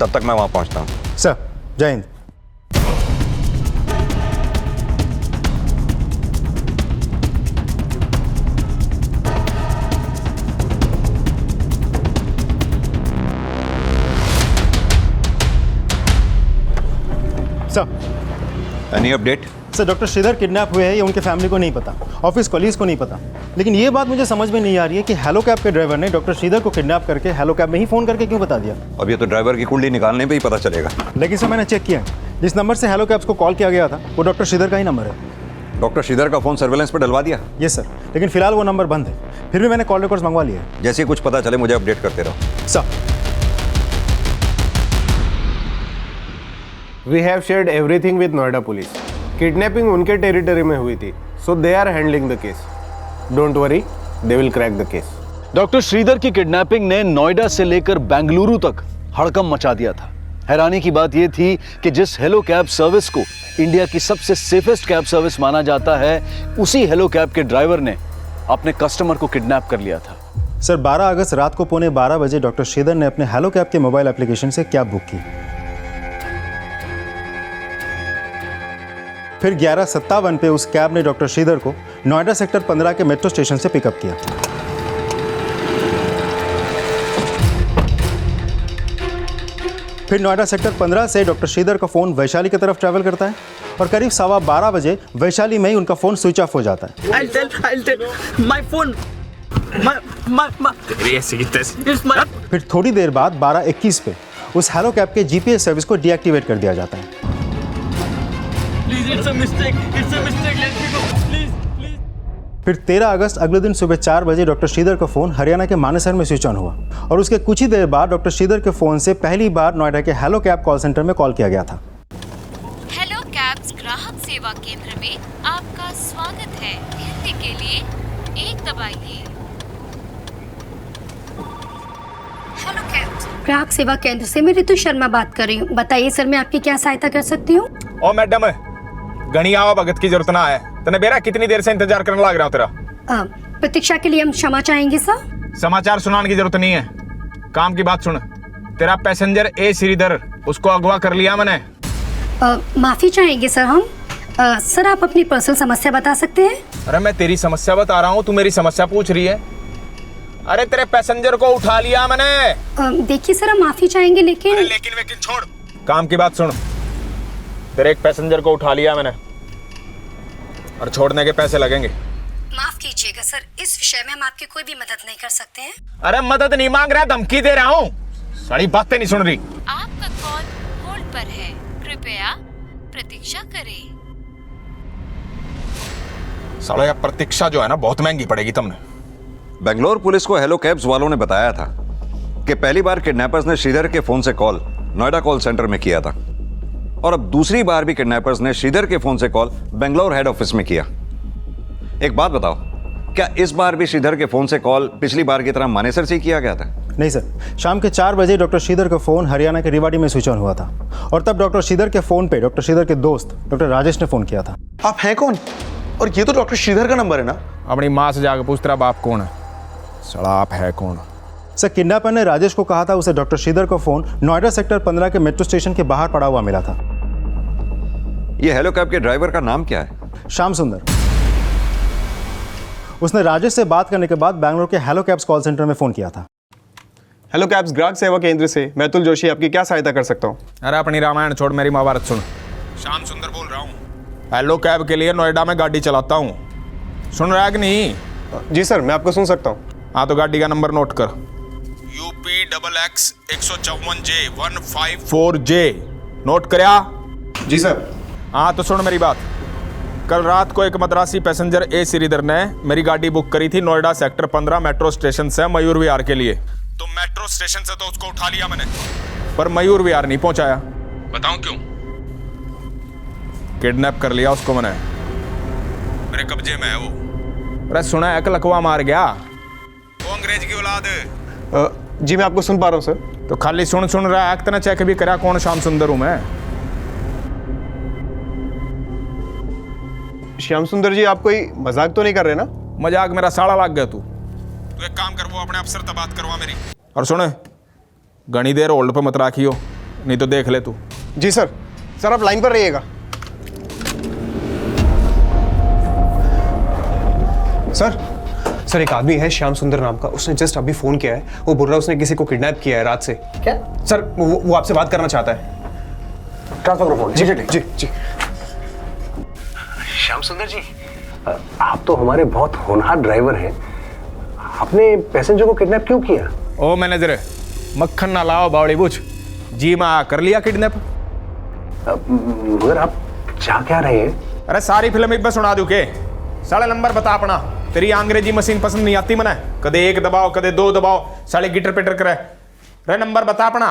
तब तक मैं वहाँ पहुँचता हूँ। सर जय हिंद। Any update? Sir doctor Sridhar kidnap हुए हैं ये उनके फैमिली को नहीं पता, ऑफिस कॉलीग्स को नहीं पता, लेकिन ये बात मुझे समझ में नहीं आ रही है कि हेलो कैब के ड्राइवर ने डॉक्टर श्रीधर को किडनैप करके हेलो कैब में ही फोन करके क्यों बता दिया। अब ये तो ड्राइवर की कुंडली निकालने पे ही पता चलेगा। लेकिन सर मैंने चेक किया, जिस नंबर से हेलो कैब्स को कॉल किया गया था वो डॉक्टर श्रीधर का ही नंबर है। डॉक्टर श्रीधर का फोन सर्वेलेंस पर डलवा दिया? यस सर, लेकिन फिलहाल वो नंबर बंद है। फिर भी मैंने कॉल रिकॉर्ड्स मंगवा लिए। जैसे ही कुछ पता चले मुझे अपडेट करते रहो। Sir We have shared everything with Noida police. Kidnapping उनके टेरिटरी में हुई थी, so they are handling the case. Don't worry, they will crack the case. Doctor Sridhar की किडनैपिंग ने नोएडा से लेकर बेंगलुरु तक हड़कंप मचा दिया था। हैरानी की बात यह थी कि जिस हेलो कैब सर्विस को इंडिया की सबसे सेफेस्ट कैब सर्विस माना जाता है, उसी हेलो कैब के ड्राइवर ने अपने कस्टमर को किडनैप कर लिया था। सर 12 अगस्त रात को 11:15 बजे डॉक्टर श्रीधर ने अपने हेलो कैब के मोबाइल एप्लीकेशन से कैब बुक की। फिर 11:57 पे उस कैब ने डॉक्टर श्रीधर को नोएडा सेक्टर 15 के मेट्रो स्टेशन से पिकअप किया। फिर नोएडा सेक्टर 15 से डॉक्टर श्रीधर का फ़ोन वैशाली की तरफ ट्रैवल करता है और करीब 12:15 बजे वैशाली में ही उनका फ़ोन स्विच ऑफ हो जाता है। फिर थोड़ी देर बाद 12:21 पे उस हेलो कैब के जीपीएस सर्विस को डीएक्टिवेट कर दिया जाता है। फिर 13 अगस्त अगले दिन सुबह 4 बजे डॉक्टर श्रीधर का फ़ोन हरियाणा के मानेसर में स्विच ऑन हुआ और उसके कुछ ही देर बाद डॉक्टर श्रीधर के फ़ोन से पहली बार नोएडा के हेलो कैब कॉल सेंटर में कॉल किया गया था। हेलो कैब्स ग्राहक सेवा केंद्र में आपका स्वागत है। हिंदी के लिए 1 दबाइए। हेलो कैब्स ग्राहक सेवा केंद्र से मैं रितु शर्मा बात कर रही हूँ। बताइए सर, मैं आपकी क्या सहायता कर सकती हूँ? ओ मैडम, घनी आवा भगत की जरूरत ना है। तने बेरा कितनी देर से इंतजार करने लग रहा हूं तेरा। प्रतीक्षा के लिए हम क्षमा चाहेंगे सर। समाचार सुनाने की जरूरत नहीं है, काम की बात सुन। तेरा पैसेंजर ए श्रीधर, उसको अगवा कर लिया मैंने। माफी चाहेंगे सर हम। सर आप अपनी पर्सनल समस्या बता सकते हैं? अरे मैं तेरी समस्या बता रहा हूँ, तू मेरी समस्या पूछ रही है। अरे तेरे पैसेंजर को उठा लिया मैंने। देखिए सर, हम माफी चाहेंगे लेकिन लेकिन छोड़, काम की बात सुन। तेरे एक पैसेंजर को उठा लिया मैंने और छोड़ने के पैसे लगेंगे। माफ कीजिएगा सर, इस विषय में हम आपकी कोई भी मदद नहीं कर सकते हैं। अरे मदद नहीं मांग रहा, धमकी दे रहा हूँ। सारी बातें नहीं सुन रही। आपका कॉल होल्ड पर है, कृपया प्रतीक्षा करें। साला यार प्रतीक्षा जो है ना बहुत महंगी पड़ेगी तुमने। बेंगलोर पुलिस को हेलो कैब्स वालों ने बताया था कि पहली बार किडनैपर्स ने श्रीधर के फोन से कॉल नोएडा कॉल सेंटर में किया था और अब दूसरी बार भी किडनैपर्स ने श्रीधर के फोन से कॉल बेंगलोर हेड ऑफिस में किया। एक बात बताओ, क्या इस बार भी श्रीधर के फोन से कॉल पिछली बार की तरह मानेसर से किया गया था? नहीं सर, शाम के 4 बजे डॉक्टर श्रीधर का फ़ोन हरियाणा के रेवाड़ी में स्विच ऑन हुआ था और तब डॉक्टर श्रीधर के फ़ोन पे डॉक्टर श्रीधर के दोस्त डॉक्टर राजेश ने फ़ोन किया था। आप हैं कौन? और ये तो डॉक्टर श्रीधर का नंबर है ना? अपनी माँ से जाकर पूछ तेरा बाप कौन है। साला आप है कौन? सर किडनैपर ने राजेश को कहा था उसे डॉक्टर श्रीधर का फ़ोन नोएडा सेक्टर 15 के मेट्रो स्टेशन के बाहर पड़ा हुआ मिला था। ये हेलो कैब के ड्राइवर का नाम क्या है? श्याम सुंदर। उसने राजेश से बात करने के बाद बैंगलोर के हेलो कैब्स कॉल सेंटर में फ़ोन किया था। हेलो कैब्स ग्राहक सेवा केंद्र से मैं अतुल जोशी आपकी क्या सहायता कर सकता हूँ? अरे अपनी रामायण छोड़, मेरी महाभारत सुन। श्याम सुंदर बोल रहा हूँ, हेलो कैब के लिए नोएडा में गाड़ी चलाता हूँ। सुन रहा है कि नहीं? जी सर, मैं आपको सुन सकता हूँ। हाँ तो गाड़ी का नंबर नोट कर, UPXX 154J 154J। नोट करया? जी सर। हाँ तो सुन मेरी बात। कल रात को एक मद्रासी पैसेंजर ए श्रीधर ने मेरी गाड़ी बुक करी थी नोएडा सेक्टर 15 मेट्रो स्टेशन से मयूर विहार के लिए। तो मेट्रो स्टेशन से तो उसको उठा लिया मैंने, पर मयूर विहार नहीं पहुंचाया। बताऊं क्यों? किडनैप कर लिया उसको मैंने, मेरे कब्जे में है वो। अरे सुना है लकवा मार गया वो अंग्रेज की औलाद। जी मैं आपको सुन पा रहा हूँ सर। तो खाली सुन रहा है, इतना चेक भी करा कौन श्याम सुंदर हूं मैं। श्याम सुंदर जी, आप कोई मजाक तो नहीं कर रहे ना? मजाक मेरा साड़ा लग गया तू एक काम कर, वो अपने अफसर से बात करवा मेरी। और सुन, घनी देर होल्ड पे मत राखियो, नहीं तो देख ले तू। जी सर। सर आप लाइन पर रहिएगा। सर एक आदमी है श्याम सुंदर नाम का, उसने जस्ट अभी फोन किया है। वो बोल रहा है उसने किसी को किडनैप किया है रात से। क्या? सर वो आपसे बात करना चाहता है। ट्रांसफर करो फोन। जी जी जी। श्याम सुंदर जी, आप तो हमारे बहुत होनहार ड्राइवर हैं। आपने पैसेंजर को किडनैप क्यों किया? ओ मैनेजर, मक्खन ना लाओ बावड़ी बुझ। जी माँ कर लिया किडनैप। मगर आप चाह क्या रहे हैं? अरे सारी फिल्म एक बार सुना दूं के? साले नंबर बता अपना। तेरी अंग्रेजी मशीन पसंद नहीं आती मने, कदे 1 दबाओ कदे 2 दबाओ, साले गिटर पिटर करे। रे नंबर बता अपना।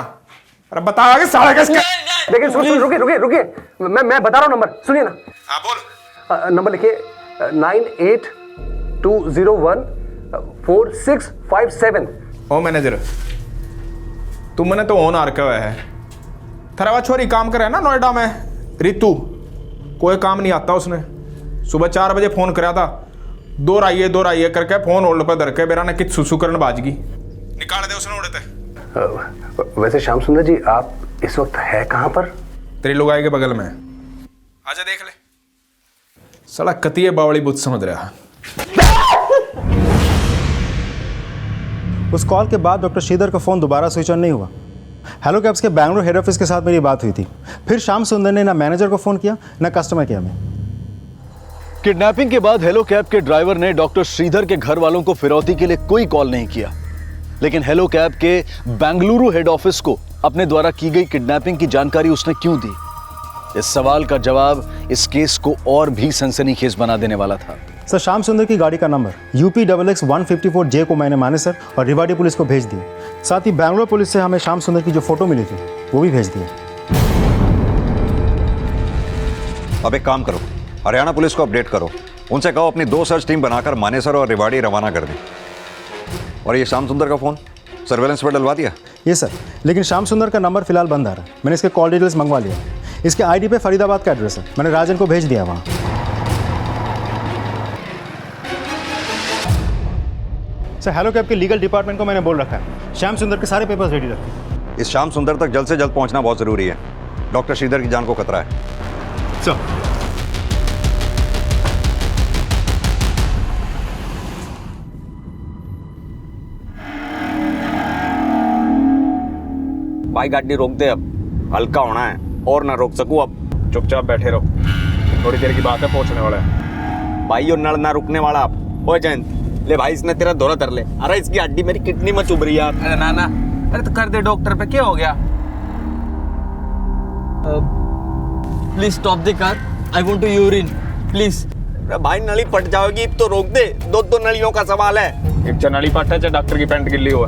अरे बता आगे साले किसके? लेकिन सुन रुकिए, मैं बता रहा हूँ नंबर, सुनिए ना। हाँ बोल। नंबर लिखिए 9820146557। ओ मैनेजर, तुम मैंने तो ऑन आर हुआ है, थरावा छोरी काम करे ना नोएडा में, रितु, कोई काम नहीं आता उसने। सुबह 4 बजे फोन करा था, दो राइए करके फोन होल्ड पे धर के बेरा ने कित सुसु करन बाजगी, निकाल दे उसने उड़ते। वैसे श्याम सुंदर जी आप इस वक्त है कहाँ पर? तेरी लुगाई के बगल में, आजा देख ले। साला कतिये बावली बुत समझ रहा। उस कॉल के बाद डॉक्टर श्रीधर का फ़ोन दोबारा स्विच ऑन नहीं हुआ। हेलो कैब्स के बैंगलोर हेड ऑफिस के साथ मेरी बात हुई थी। फिर श्याम सुंदर ने ना मैनेजर को फ़ोन किया ना कस्टमर केयर में। किडनैपिंग के बाद हेलो कैब के ड्राइवर ने डॉक्टर श्रीधर के घर वालों को फिरौती के लिए कोई कॉल नहीं किया, लेकिन हेलो कैब के बेंगलुरु हेड ऑफिस को अपने द्वारा की गई किडनैपिंग की जानकारी उसने क्यों दी? इस सवाल का जवाब इस केस को और भी सनसनीखेज बना देने वाला था। सर, श्याम सुंदर की गाड़ी का नंबर UP XX 154J को मैंने मानेसर और रेवाड़ी पुलिस को भेज दिया। साथ ही बैंगलोर पुलिस से हमें श्याम सुंदर की जो फोटो मिली थी वो भी भेज दिया। अब एक काम करो, हरियाणा पुलिस को अपडेट करो, उनसे कहो अपनी 2 सर्च टीम बनाकर मानेसर और रेवाड़ी रवाना कर दें। और ये श्याम सुंदर का फ़ोन सर्वेलेंस पर डलवा दिया? ये सर, लेकिन श्याम सुंदर का नंबर फिलहाल बंद आ रहा है। मैंने इसके कॉल डिटेल्स मंगवा लिया। इसके ID पे फरीदाबाद का एड्रेस है, मैंने राजन को भेज दिया वहाँ। सर, हेलो कैब के लीगल डिपार्टमेंट को मैंने बोल रखा है श्याम सुंदर के सारे पेपर्स रेडी रखें। इस श्याम सुंदर तक जल्द से जल्द पहुंचना बहुत ज़रूरी है। डॉक्टर श्रीधर की जान को खतरा है। सर, भाई गाड़ी रोक दे, अब हल्का होना है और ना रोक सकूं अब। चुपचाप बैठे रहो, थोड़ी देर की बात है, पहुंचने वाला है। भाई यो नल ना रुकने वाला अब। ओ जयंत, ले भाई इसने तेरा दौरा कर ले। अरे इसकी हड्डी मेरी किडनी में चुभ रही है। अरे ना, अरे तो कर दे डॉक्टर पे, क्या हो गया? Please stop the car, I want to urine please. भाई नली फट जाएगी तो रोक दे, 2 नलियों का सवाल है। एक चनाली पाटा है, डॉक्टर की पैंट गिल्ली हुआ,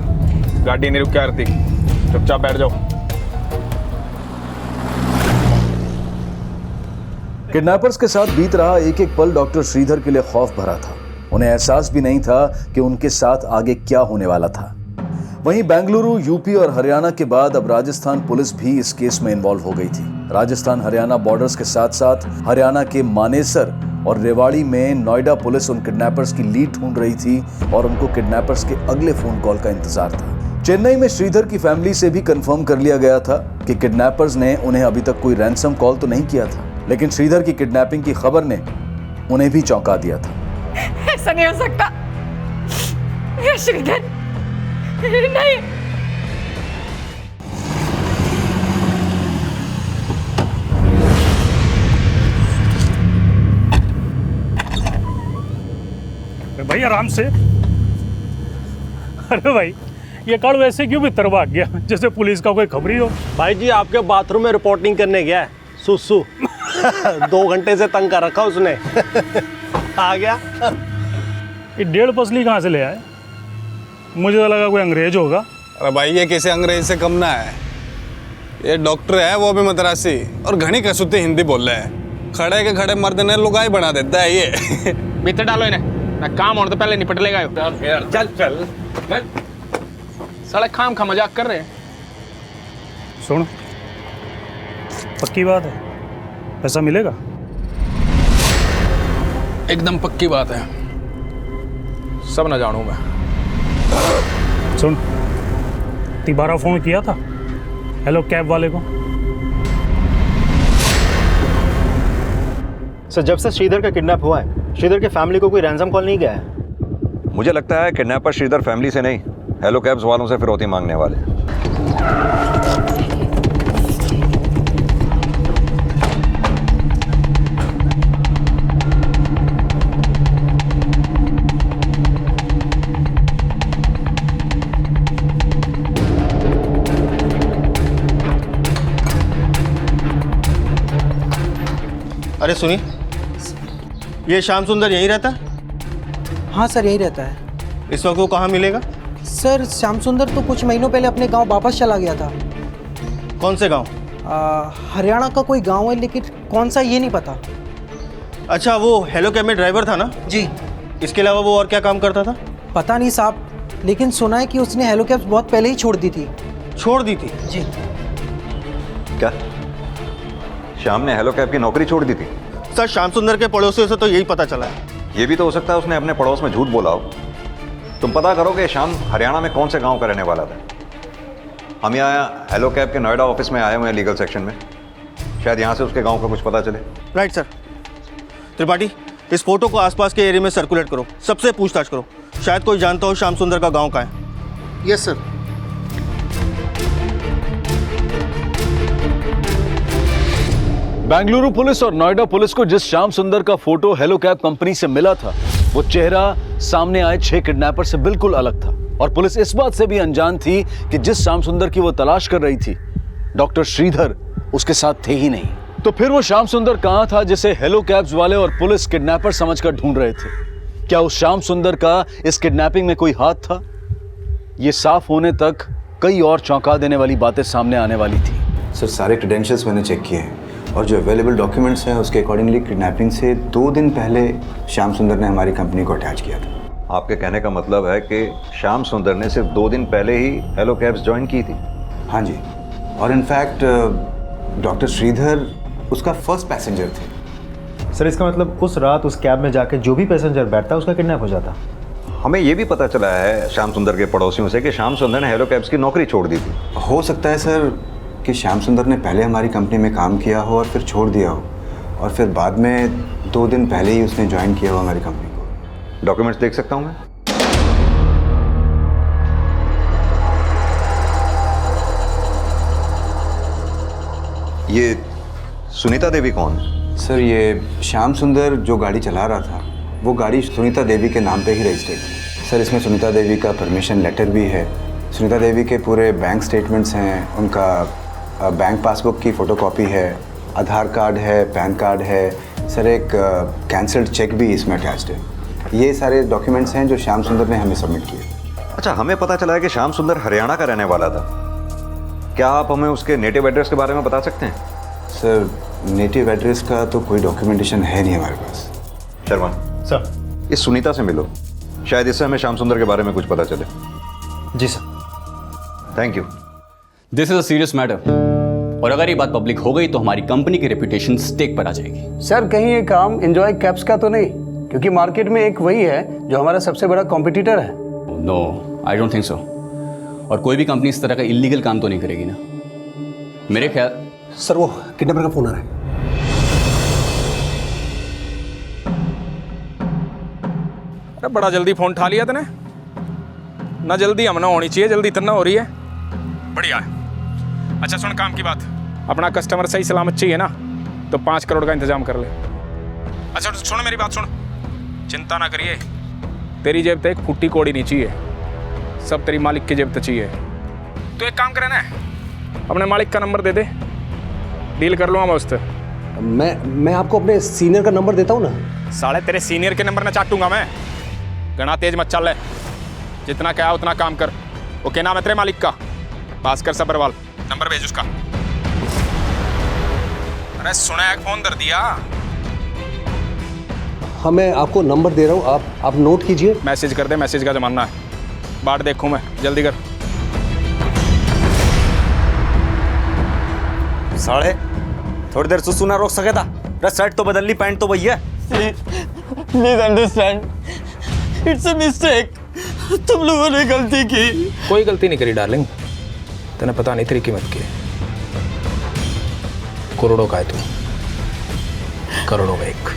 गाड़ी नहीं रुक के आरती, चुपचाप बैठ जाओ। किडनैपर्स के साथ बीत रहा एक एक पल डॉक्टर श्रीधर के लिए खौफ भरा था। उन्हें एहसास भी नहीं था कि उनके साथ आगे क्या होने वाला था। वहीं बेंगलुरु, यूपी और हरियाणा के बाद अब राजस्थान पुलिस भी इस केस में इन्वॉल्व हो गई थी। राजस्थान हरियाणा बॉर्डर्स के साथ साथ हरियाणा के मानेसर और रेवाड़ी में नोएडा पुलिस उन किडनैपर्स की लीड ढूंढ रही थी और उनको किडनैपर्स के अगले फोन कॉल का इंतजार था। चेन्नई में श्रीधर की फैमिली से भी कंफर्म कर लिया गया था कि किडनैपर्स ने उन्हें अभी तक कोई रैंसम कॉल तो नहीं किया था, लेकिन श्रीधर की किडनैपिंग की खबर ने उन्हें भी चौंका दिया था। ऐसा नहीं हो सकता, ये श्रीधर नहीं। भाई आराम से। अरे भाई ये कार्ड वैसे क्यों भीतर भाग गया जैसे पुलिस का कोई खबर ही हो। भाई जी आपके बाथरूम में रिपोर्टिंग करने गया है सुसु 2 घंटे से तंग कर रखा उसने आ गया। ये 1.5 पसली कहाँ से ले आए? मुझे तो लगा कोई अंग्रेज होगा। अरे भाई ये किसी अंग्रेज से कम ना है, ये डॉक्टर है वो भी मद्रासी और घनी कसूती हिंदी बोल रहे हैं। खड़े के खड़े मर्द ने लुगाई बना देता है ये। भीतर डालो इन्हें, ना काम और तो पहले निपट लेगा। चल चल साले खाम खा मजाक कर रहे हैं। सुन, पक्की बात है, पैसा मिलेगा? एकदम पक्की बात है, सब ना जानू मैं। सुन, तिबारा फोन किया था हेलो कैब वाले को। सर, जब से श्रीधर का किडनैप हुआ है श्रीधर के फैमिली को कोई रैंसम कॉल नहीं गया है। मुझे लगता है किडनैपर श्रीधर फैमिली से नहीं, हेलो कैब्स वालों से फिरौती मांगने वाले। अरे सुनिए, ये श्याम सुंदर यहीं रहता है? हाँ सर, यहीं रहता है। इस वक्त वो कहाँ मिलेगा? सर श्याम सुंदर तो कुछ महीनों पहले अपने गांव वापस चला गया था। कौन से गांव? हरियाणा का कोई गांव है, लेकिन कौन सा ये नहीं पता। अच्छा, वो हेलो कैब में ड्राइवर था ना? जी। इसके अलावा वो और क्या काम करता था? पता नहीं साहब, लेकिन सुना है कि उसने हेलो कैब्स बहुत पहले ही छोड़ दी थी। छोड़ दी थी? जी। क्या श्याम ने हेलो कैब की नौकरी छोड़ दी थी? सर श्याम सुंदर के पड़ोसियों से तो यही पता चला है। ये भी तो हो सकता है उसने अपने पड़ोस में झूठ बोला हो। तुम पता करो कि श्याम हरियाणा में कौन से गांव का रहने वाला था। हम यहाँ हेलो कैब के नोएडा ऑफिस में आए हुए हैं लीगल सेक्शन में, शायद यहाँ से उसके गांव का कुछ पता चले। Right sir. त्रिपाठी, इस फोटो को आसपास के एरिया में सर्कुलेट करो, सबसे पूछताछ करो, शायद कोई जानता हो श्याम सुंदर का गांव कहाँ है। Yes sir. बेंगलुरु पुलिस और नोएडा पुलिस को जिस श्याम सुंदर का फोटो हेलो कैब कंपनी से मिला था, वो चेहरा सामने आए 6 किडनैपर से बिल्कुल अलग था। और पुलिस इस बात से भी अनजान थी कि जिस श्याम सुंदर की वो तलाश कर रही थी, डॉक्टर श्रीधर उसके साथ थे ही नहीं। तो फिर वो श्याम सुंदर कहां था जिसे हेलो कैब्स वाले और पुलिस किडनैपर समझकर ढूंढ रहे थे? क्या उस श्याम सुंदर का इस किडनैपिंग में कोई हाथ था? ये साफ होने तक कई और चौंका देने वाली बातें सामने आने वाली थी। सर, सारे क्रेडेंशियल्स मैंने चेक किए हैं और जो अवेलेबल डॉक्यूमेंट्स हैं उसके अकॉर्डिंगली किडनैपिंग से 2 दिन पहले श्याम सुंदर ने हमारी कंपनी को अटैच किया था। आपके कहने का मतलब है कि श्याम सुंदर ने सिर्फ 2 दिन पहले ही हेलो कैब्स ज्वाइन की थी? हाँ जी, और इनफैक्ट डॉक्टर श्रीधर उसका फर्स्ट पैसेंजर थे। सर, इसका मतलब उस रात उस कैब में जाके जो भी पैसेंजर बैठता उसका किडनैप हो जाता। हमें यह भी पता चला है श्याम सुंदर के पड़ोसियों से कि श्याम सुंदर ने हेलो कैब्स की नौकरी छोड़ दी थी। हो सकता है सर कि श्याम सुंदर ने पहले हमारी कंपनी में काम किया हो और फिर छोड़ दिया हो, और फिर बाद में 2 दिन पहले ही उसने ज्वाइन किया हो हमारी कंपनी को। डॉक्यूमेंट्स देख सकता हूँ मैं? ये सुनीता देवी कौन? सर, ये श्याम सुंदर जो गाड़ी चला रहा था, वो गाड़ी सुनीता देवी के नाम पे ही रजिस्टर्ड थी। सर, इसमें सुनीता देवी का परमिशन लेटर भी है, सुनीता देवी के पूरे बैंक स्टेटमेंट्स हैं, उनका बैंक पासबुक की फ़ोटोकॉपी है, आधार कार्ड है, पैन कार्ड है, सर एक कैंसल्ड चेक भी इसमें अटैच्ड है। ये सारे डॉक्यूमेंट्स हैं जो श्याम सुंदर ने हमें सबमिट किए। अच्छा, हमें पता चला है कि श्याम सुंदर हरियाणा का रहने वाला था। क्या आप हमें उसके नेटिव एड्रेस के बारे में बता सकते हैं? सर, नेटिव एड्रेस का तो कोई डॉक्यूमेंटेशन है नहीं हमारे पास। शर्मा सर, इस सुनीता से मिलो, शायद इससे हमें श्याम सुंदर के बारे में कुछ पता चले। जी sir. Thank you. This is a serious matter, और अगर ये बात पब्लिक हो गई तो हमारी कंपनी की रेपुटेशन स्टेक पर आ जाएगी। सर, कहीं ये काम एंजॉय कैब्स का तो नहीं, क्योंकि मार्केट में एक वही है जो हमारा सबसे बड़ा कॉम्पिटिटर है। No, I don't think so. और कोई भी कंपनी इस तरह का इलीगल काम तो नहीं करेगी ना, मेरे ख्याल। सर, वो किडनैपर का फोन आ रहा है। अरे बड़ा जल्दी फोन उठा लिया तूने ना। जल्दी हमना होनी चाहिए, जल्दी इतना हो रही है। बढ़िया है। अच्छा सुन, काम की बात, अपना कस्टमर सही सलामत चाहिए ना, तो 5 करोड़ का इंतजाम कर ले। अच्छा सुन मेरी बात सुन, चिंता ना करिए, तेरी जेब तक एक फुट्टी कोड़ी नहीं चाहिए, सब तेरी मालिक की जेब तक चाहिए। तो एक काम करे ना, अपने मालिक का नंबर दे दे, डील कर लूँगा मैं उससे। मैं आपको अपने सीनियर का नंबर देता हूँ ना। साले तेरे सीनियर के नंबर ना चाटूंगा मैं। घना तेज मत चल, जितना क्या उतना काम कर। वो क्या नाम है तेरे मालिक का? भास्कर सबरवाल, नंबर भेज उसका। अरे सुना, एक फोन कर दिया। हाँ, मैं आपको नंबर दे रहा हूँ, आप नोट कीजिए। मैसेज कर दे, मैसेज का जमाना है, बाट देखूं मैं, जल्दी कर। साढ़े थोड़ी देर सुना रोक सके था? शर्ट तो बदल ली, पैंट तो वही है। Please understand, it's a mistake. तुम लोगों ने गलती की। कोई गलती नहीं करी डार्लिंग, तने पता नहीं तेरी कीमत की। करोड़ों का है तू, करोड़ों का एक।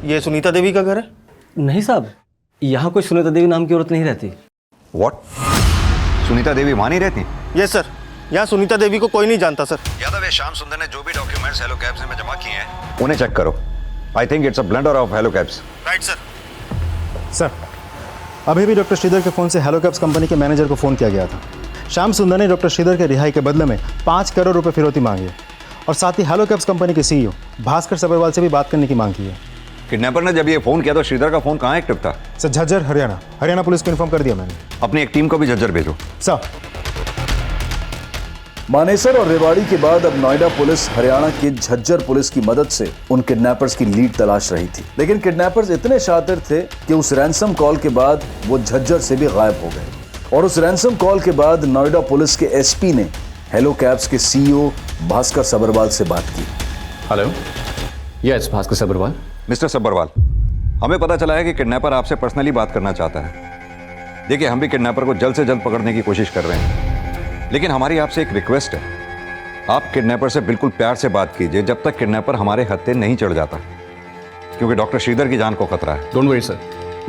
ये सुनीता देवी का घर है? नहीं साहब, यहाँ कोई सुनीता देवी नाम की औरत नहीं रहती। व्हाट? सुनीता देवी वहाँ नहीं रहती? यस सर, यहाँ सुनीता देवी को कोई नहीं जानता सर। यादव, श्याम सुंदर ने जो भी डॉक्यूमेंट्स हेलो कैब्स में जमा किए हैं उन्हें चेक करो। I think it's a blunder of hello cabs. Right sir. Sir, अभी भी डॉक्टर श्रीधर के फ़ोन से हेलो कैब्स कंपनी के मैनेजर को फ़ोन किया गया था। श्याम सुंदर ने डॉक्टर श्रीधर के रिहाई के बदले में 5 करोड़ रुपए फिरौती मांगी है, और साथ ही हेलो कैब्स कंपनी के सीईओ भास्कर सबरवाल से भी बात करने की मांग की है। किडनैपर ने जब ये फोन किया तो श्रीधर का फोन कहाँ एक्टिव था? सर, झज्जर हरियाणा पुलिस को इन्फॉर्म कर दिया मैंने। अपनी एक टीम को भी झज्जर भेजो। सर। मानेसर और रेवाड़ी के बाद अब नोएडा पुलिस हरियाणा के झज्जर पुलिस की मदद से उन किडनैपर्स की लीड तलाश रही थी। लेकिन किडनैपर्स इतने शातिर थे कि उस रैंसम कॉल के बाद वो झज्जर से भी गायब हो गए। और उस रैंसम कॉल के बाद नोएडा पुलिस के एसपी ने हेलो कैब्स के सीईओ भास्कर सब्रवाल से बात की। Hello, yes Bhaskar Sabharwal. Mister Sabharwal, हमें पता चला है कि किडनैपर आपसे पर्सनली बात करना चाहता है। देखिए, हम भी किडनैपर को जल्द से जल्द पकड़ने की कोशिश कर रहे हैं, लेकिन हमारी आपसे एक रिक्वेस्ट है। आप किडनैपर से बिल्कुल प्यार से बात कीजिए जब तक किडनैपर हमारे हत्थे नहीं चढ़ जाता, क्योंकि डॉक्टर श्रीधर की जान को खतरा है। डोंट वरी सर,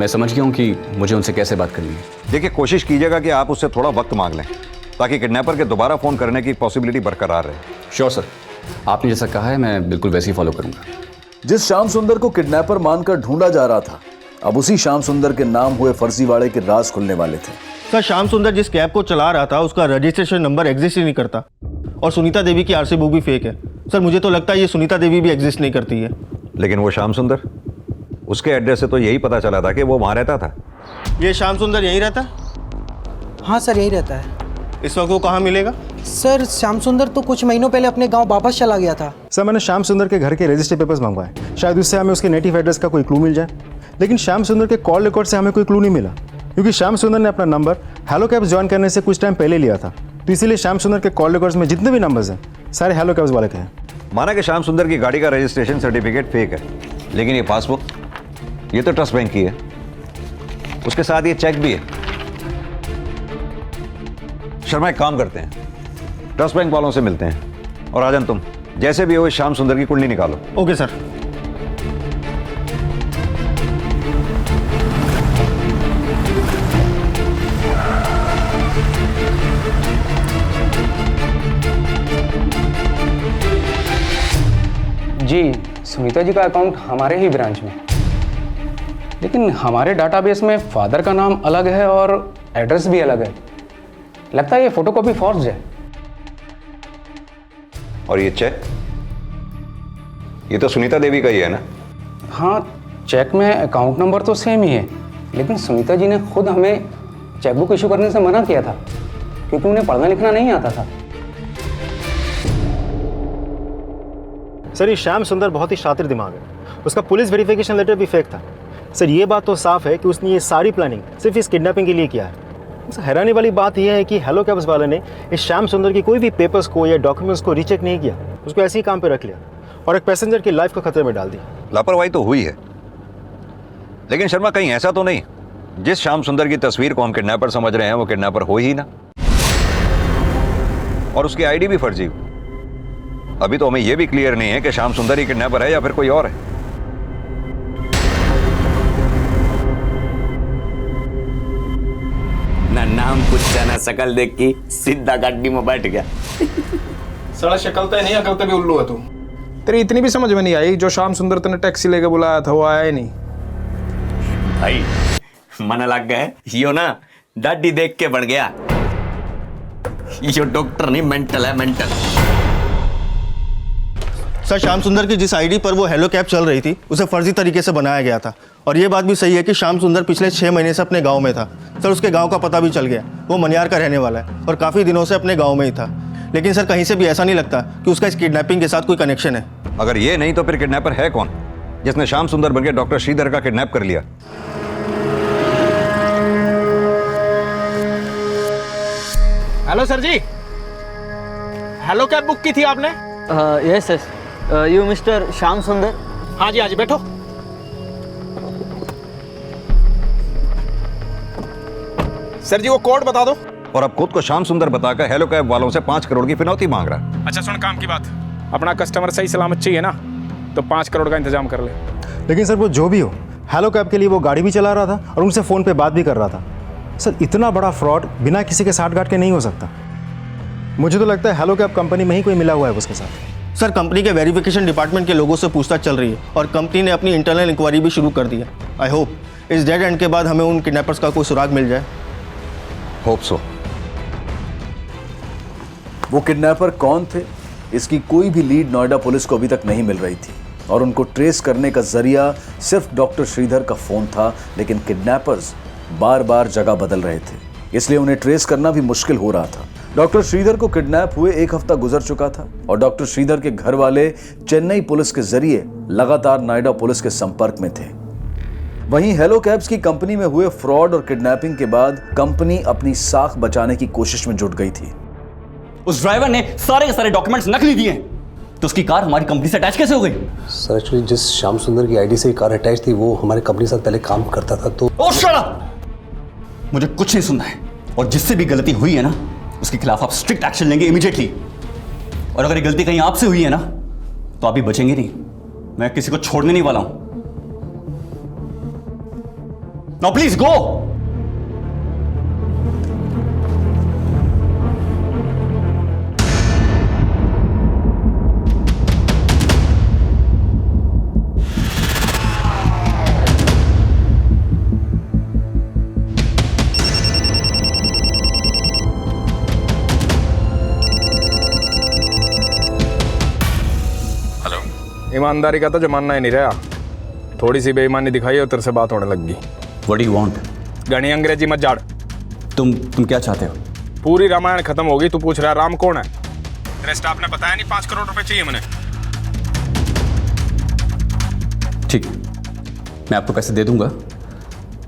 मैं समझ गया हूँ कि मुझे उनसे कैसे बात करनी है। देखिए, कोशिश कीजिएगा कि आप उससे थोड़ा वक्त मांग लें ताकि किडनैपर के दोबारा फ़ोन करने की पॉसिबिलिटी बरकरार रहे। श्योर सर, आपने जैसा कहा है मैं बिल्कुल वैसे ही फॉलो करूँगा। जिस श्याम सुंदर को किडनैपर मानकर ढूंढा जा रहा था, अब उसी श्याम सुंदर के नाम हुए फर्जीवाड़े के राज खुलने वाले थे। सर, श्याम सुंदर जिस कैब को चला रहा था उसका रजिस्ट्रेशन नंबर एग्जिस्ट ही नहीं करता और सुनीता देवी की आरसी बुक भी फेक है। सर, मुझे तो लगता है ये सुनीता देवी भी एग्जिस्ट नहीं करती है। लेकिन वो श्याम सुंदर, उसके एड्रेस से तो यही पता चला था कि वो वहाँ रहता था। ये श्याम सुंदर यहीं रहता है? हाँ सर, यहीं रहता है। इस वक्त वो कहाँ मिलेगा? सर, श्याम सुंदर तो कुछ महीनों पहले अपने गांव वापस चला गया था। सर, मैंने श्याम सुंदर के घर के रजिस्टर पेपर्स मंगवाए, शायद उससे हमें उसके नेटिव एड्रेस का कोई क्लू मिल जाए। लेकिन श्याम सुंदर के कॉल रिकॉर्ड से हमें कोई क्लू नहीं मिला, क्योंकि श्याम सुंदर ने अपना नंबर हेलो कैब्स ज्वाइन करने से कुछ टाइम पहले लिया था। तो इसीलिए श्याम सुंदर के कॉल रिकॉर्ड्स में जितने भी नंबर्स हैं सारे हेलो कैब्स वाले के हैं। माना कि श्याम सुंदर की गाड़ी का रजिस्ट्रेशन सर्टिफिकेट फेक है, लेकिन ये पासबुक, ये तो ट्रस्ट बैंक की है, उसके साथ ये चेक भी है। शर्मा, एक काम करते हैं, ट्रस्ट बैंक वालों से मिलते हैं और राजन, तुम जैसे भी हो इस श्याम सुंदर की कुंडली निकालो। Okay sir. जी, सुनीता जी का अकाउंट हमारे ही ब्रांच में, लेकिन हमारे डाटाबेस में फादर का नाम अलग है और एड्रेस भी अलग है। लगता है ये फोटोकॉपी फॉर्ज है। और ये चेक, ये तो सुनीता देवी का ही है ना? हाँ, चेक में अकाउंट नंबर तो सेम ही है, लेकिन सुनीता जी ने खुद हमें चेकबुक इशू करने से मना किया था क्योंकि उन्हें पढ़ना लिखना नहीं आता था। सर, ये श्याम सुंदर बहुत ही शातिर दिमाग है। उसका पुलिस वेरिफिकेशन लेटर भी फेक था। सर, ये बात तो साफ है कि उसने ये सारी प्लानिंग सिर्फ इस किडनैपिंग के लिए किया है। हैरानी वाली बात यह है कि हेलो कैब्स वाले ने इस श्याम सुंदर की कोई भी पेपर्स को या डॉक्यूमेंट्स को रीचेक नहीं किया, उसको ऐसे ही काम पे रख लिया और एक पैसेंजर की लाइफ को खतरे में डाल दी। लापरवाही तो हुई है, लेकिन शर्मा, कहीं ऐसा तो नहीं जिस श्याम सुंदर की तस्वीर को हम किडनैपर समझ रहे हैं वो किडनैपर हो ही ना, और उसकी आईडी भी फर्जी हो। अभी तो हमें यह भी क्लियर नहीं है कि श्याम सुंदर ही किडनैपर है या फिर कोई और है। ना नाम पूछा ना शकल देख के सीधा गाड़ी में बैठ गया। साला शक्ल तो नहीं, अकल तो भी उल्लू है तू। तेरी इतनी भी समझ में नहीं आई, जो श्याम सुंदर तूने टैक्सी लेके बुलाया था वो आया ही नहीं। भाई मन लग गया, यो ना दाढ़ी देख के बढ़ गया। यो डॉक्टर नहीं, मेंटल है, मेंटल। सर, श्याम सुंदर की जिस आईडी पर वो हेलो कैब चल रही थी उसे फर्जी तरीके से बनाया गया था और ये बात भी सही है कि श्याम सुंदर पिछले 6 महीने से अपने गांव में था। सर, उसके गांव का पता भी चल गया, वो मनियार का रहने वाला है और काफ़ी दिनों से अपने गांव में ही था। लेकिन सर, कहीं से भी ऐसा नहीं लगता कि उसका इस किडनैपिंग के साथ कोई कनेक्शन है। अगर ये नहीं तो फिर किडनैपर है कौन जिसने श्याम सुंदर बनकर डॉक्टर श्रीधर का किडनैप कर लिया? Hello sir ji, hello cab book की थी आपने? Yes yes, you Mr Shyam Sundar? हाँ जी, हाँ जी, बैठो। सर जी, वो कोड बता दो। और अब खुद को श्याम सुंदर बताकर हेलो कैब वालों से 5 करोड़ की फिनौती मांग रहा है। अच्छा सुन, काम की बात, अपना कस्टमर सही सलामत चाहिए ना, तो 5 करोड़ का इंतजाम कर ले। लेकिन सर, वो जो भी हो, हेलो कैब के लिए वो गाड़ी भी चला रहा था और उनसे फ़ोन पे बात भी कर रहा था। सर, इतना बड़ा फ्रॉड बिना किसी के साथ गांठ के नहीं हो सकता। मुझे तो लगता है हेलो कैब कंपनी में ही कोई मिला हुआ है उसके साथ। सर, कंपनी के वेरिफिकेशन डिपार्टमेंट के लोगों से पूछताछ चल रही है और कंपनी ने अपनी इंटरनल इंक्वायरी भी शुरू कर दी है। आई होप इस डेड एंड के बाद हमें उन किडनैपर्स का कोई सुराग मिल जाए। Hope so. वो किडनैपर कौन थे, इसकी कोई भी लीड नोएडा पुलिस को अभी तक नहीं मिल रही थी और उनको ट्रेस करने का जरिया सिर्फ डॉक्टर श्रीधर का फोन था। लेकिन किडनैपर्स बार बार जगह बदल रहे थे, इसलिए उन्हें ट्रेस करना भी मुश्किल हो रहा था। डॉक्टर श्रीधर को किडनैप हुए एक हफ्ता गुजर चुका था और डॉक्टर श्रीधर के घर वाले चेन्नई पुलिस के जरिए लगातार नोएडा पुलिस के संपर्क में थे। वहीं हेलो कैब्स की कंपनी में हुए फ्रॉड और किडनैपिंग के बाद कंपनी अपनी साख बचाने की कोशिश में जुट गई थी। उस ड्राइवर ने सारे के सारे डॉक्यूमेंट्स नकली दिए, तो उसकी कार हमारी कंपनी से अटैच कैसे हो गई? सर एक्चुअली जिस श्याम सुंदर की आईडी से कार अटैच थी वो हमारे कंपनी के साथ पहले काम करता था। तो ओह शट अप! मुझे कुछ नहीं सुनना है, और जिससे भी गलती हुई है ना उसके खिलाफ आप स्ट्रिक्ट एक्शन लेंगे इमीडिएटली। और अगर ये गलती कहीं आपसे हुई है ना तो आप भी बचेंगे नहीं। मैं किसी को छोड़ने नहीं वाला हूं। Now please go. ईमानदारी का तो जमाना ही नहीं रहा। थोड़ी सी बेईमानी दिखाई और तेरे से बात होने लग गई। What do you want? घनी अंग्रेजी मत झाड़। तुम क्या चाहते हो? पूरी रामायण खत्म होगी, तू पूछ रहा है राम कौन है? तेरे स्टाफ ने बताया नहीं 5 करोड़ रुपए चाहिए मैंने। ठीक, मैं आपको पैसे दे दूंगा,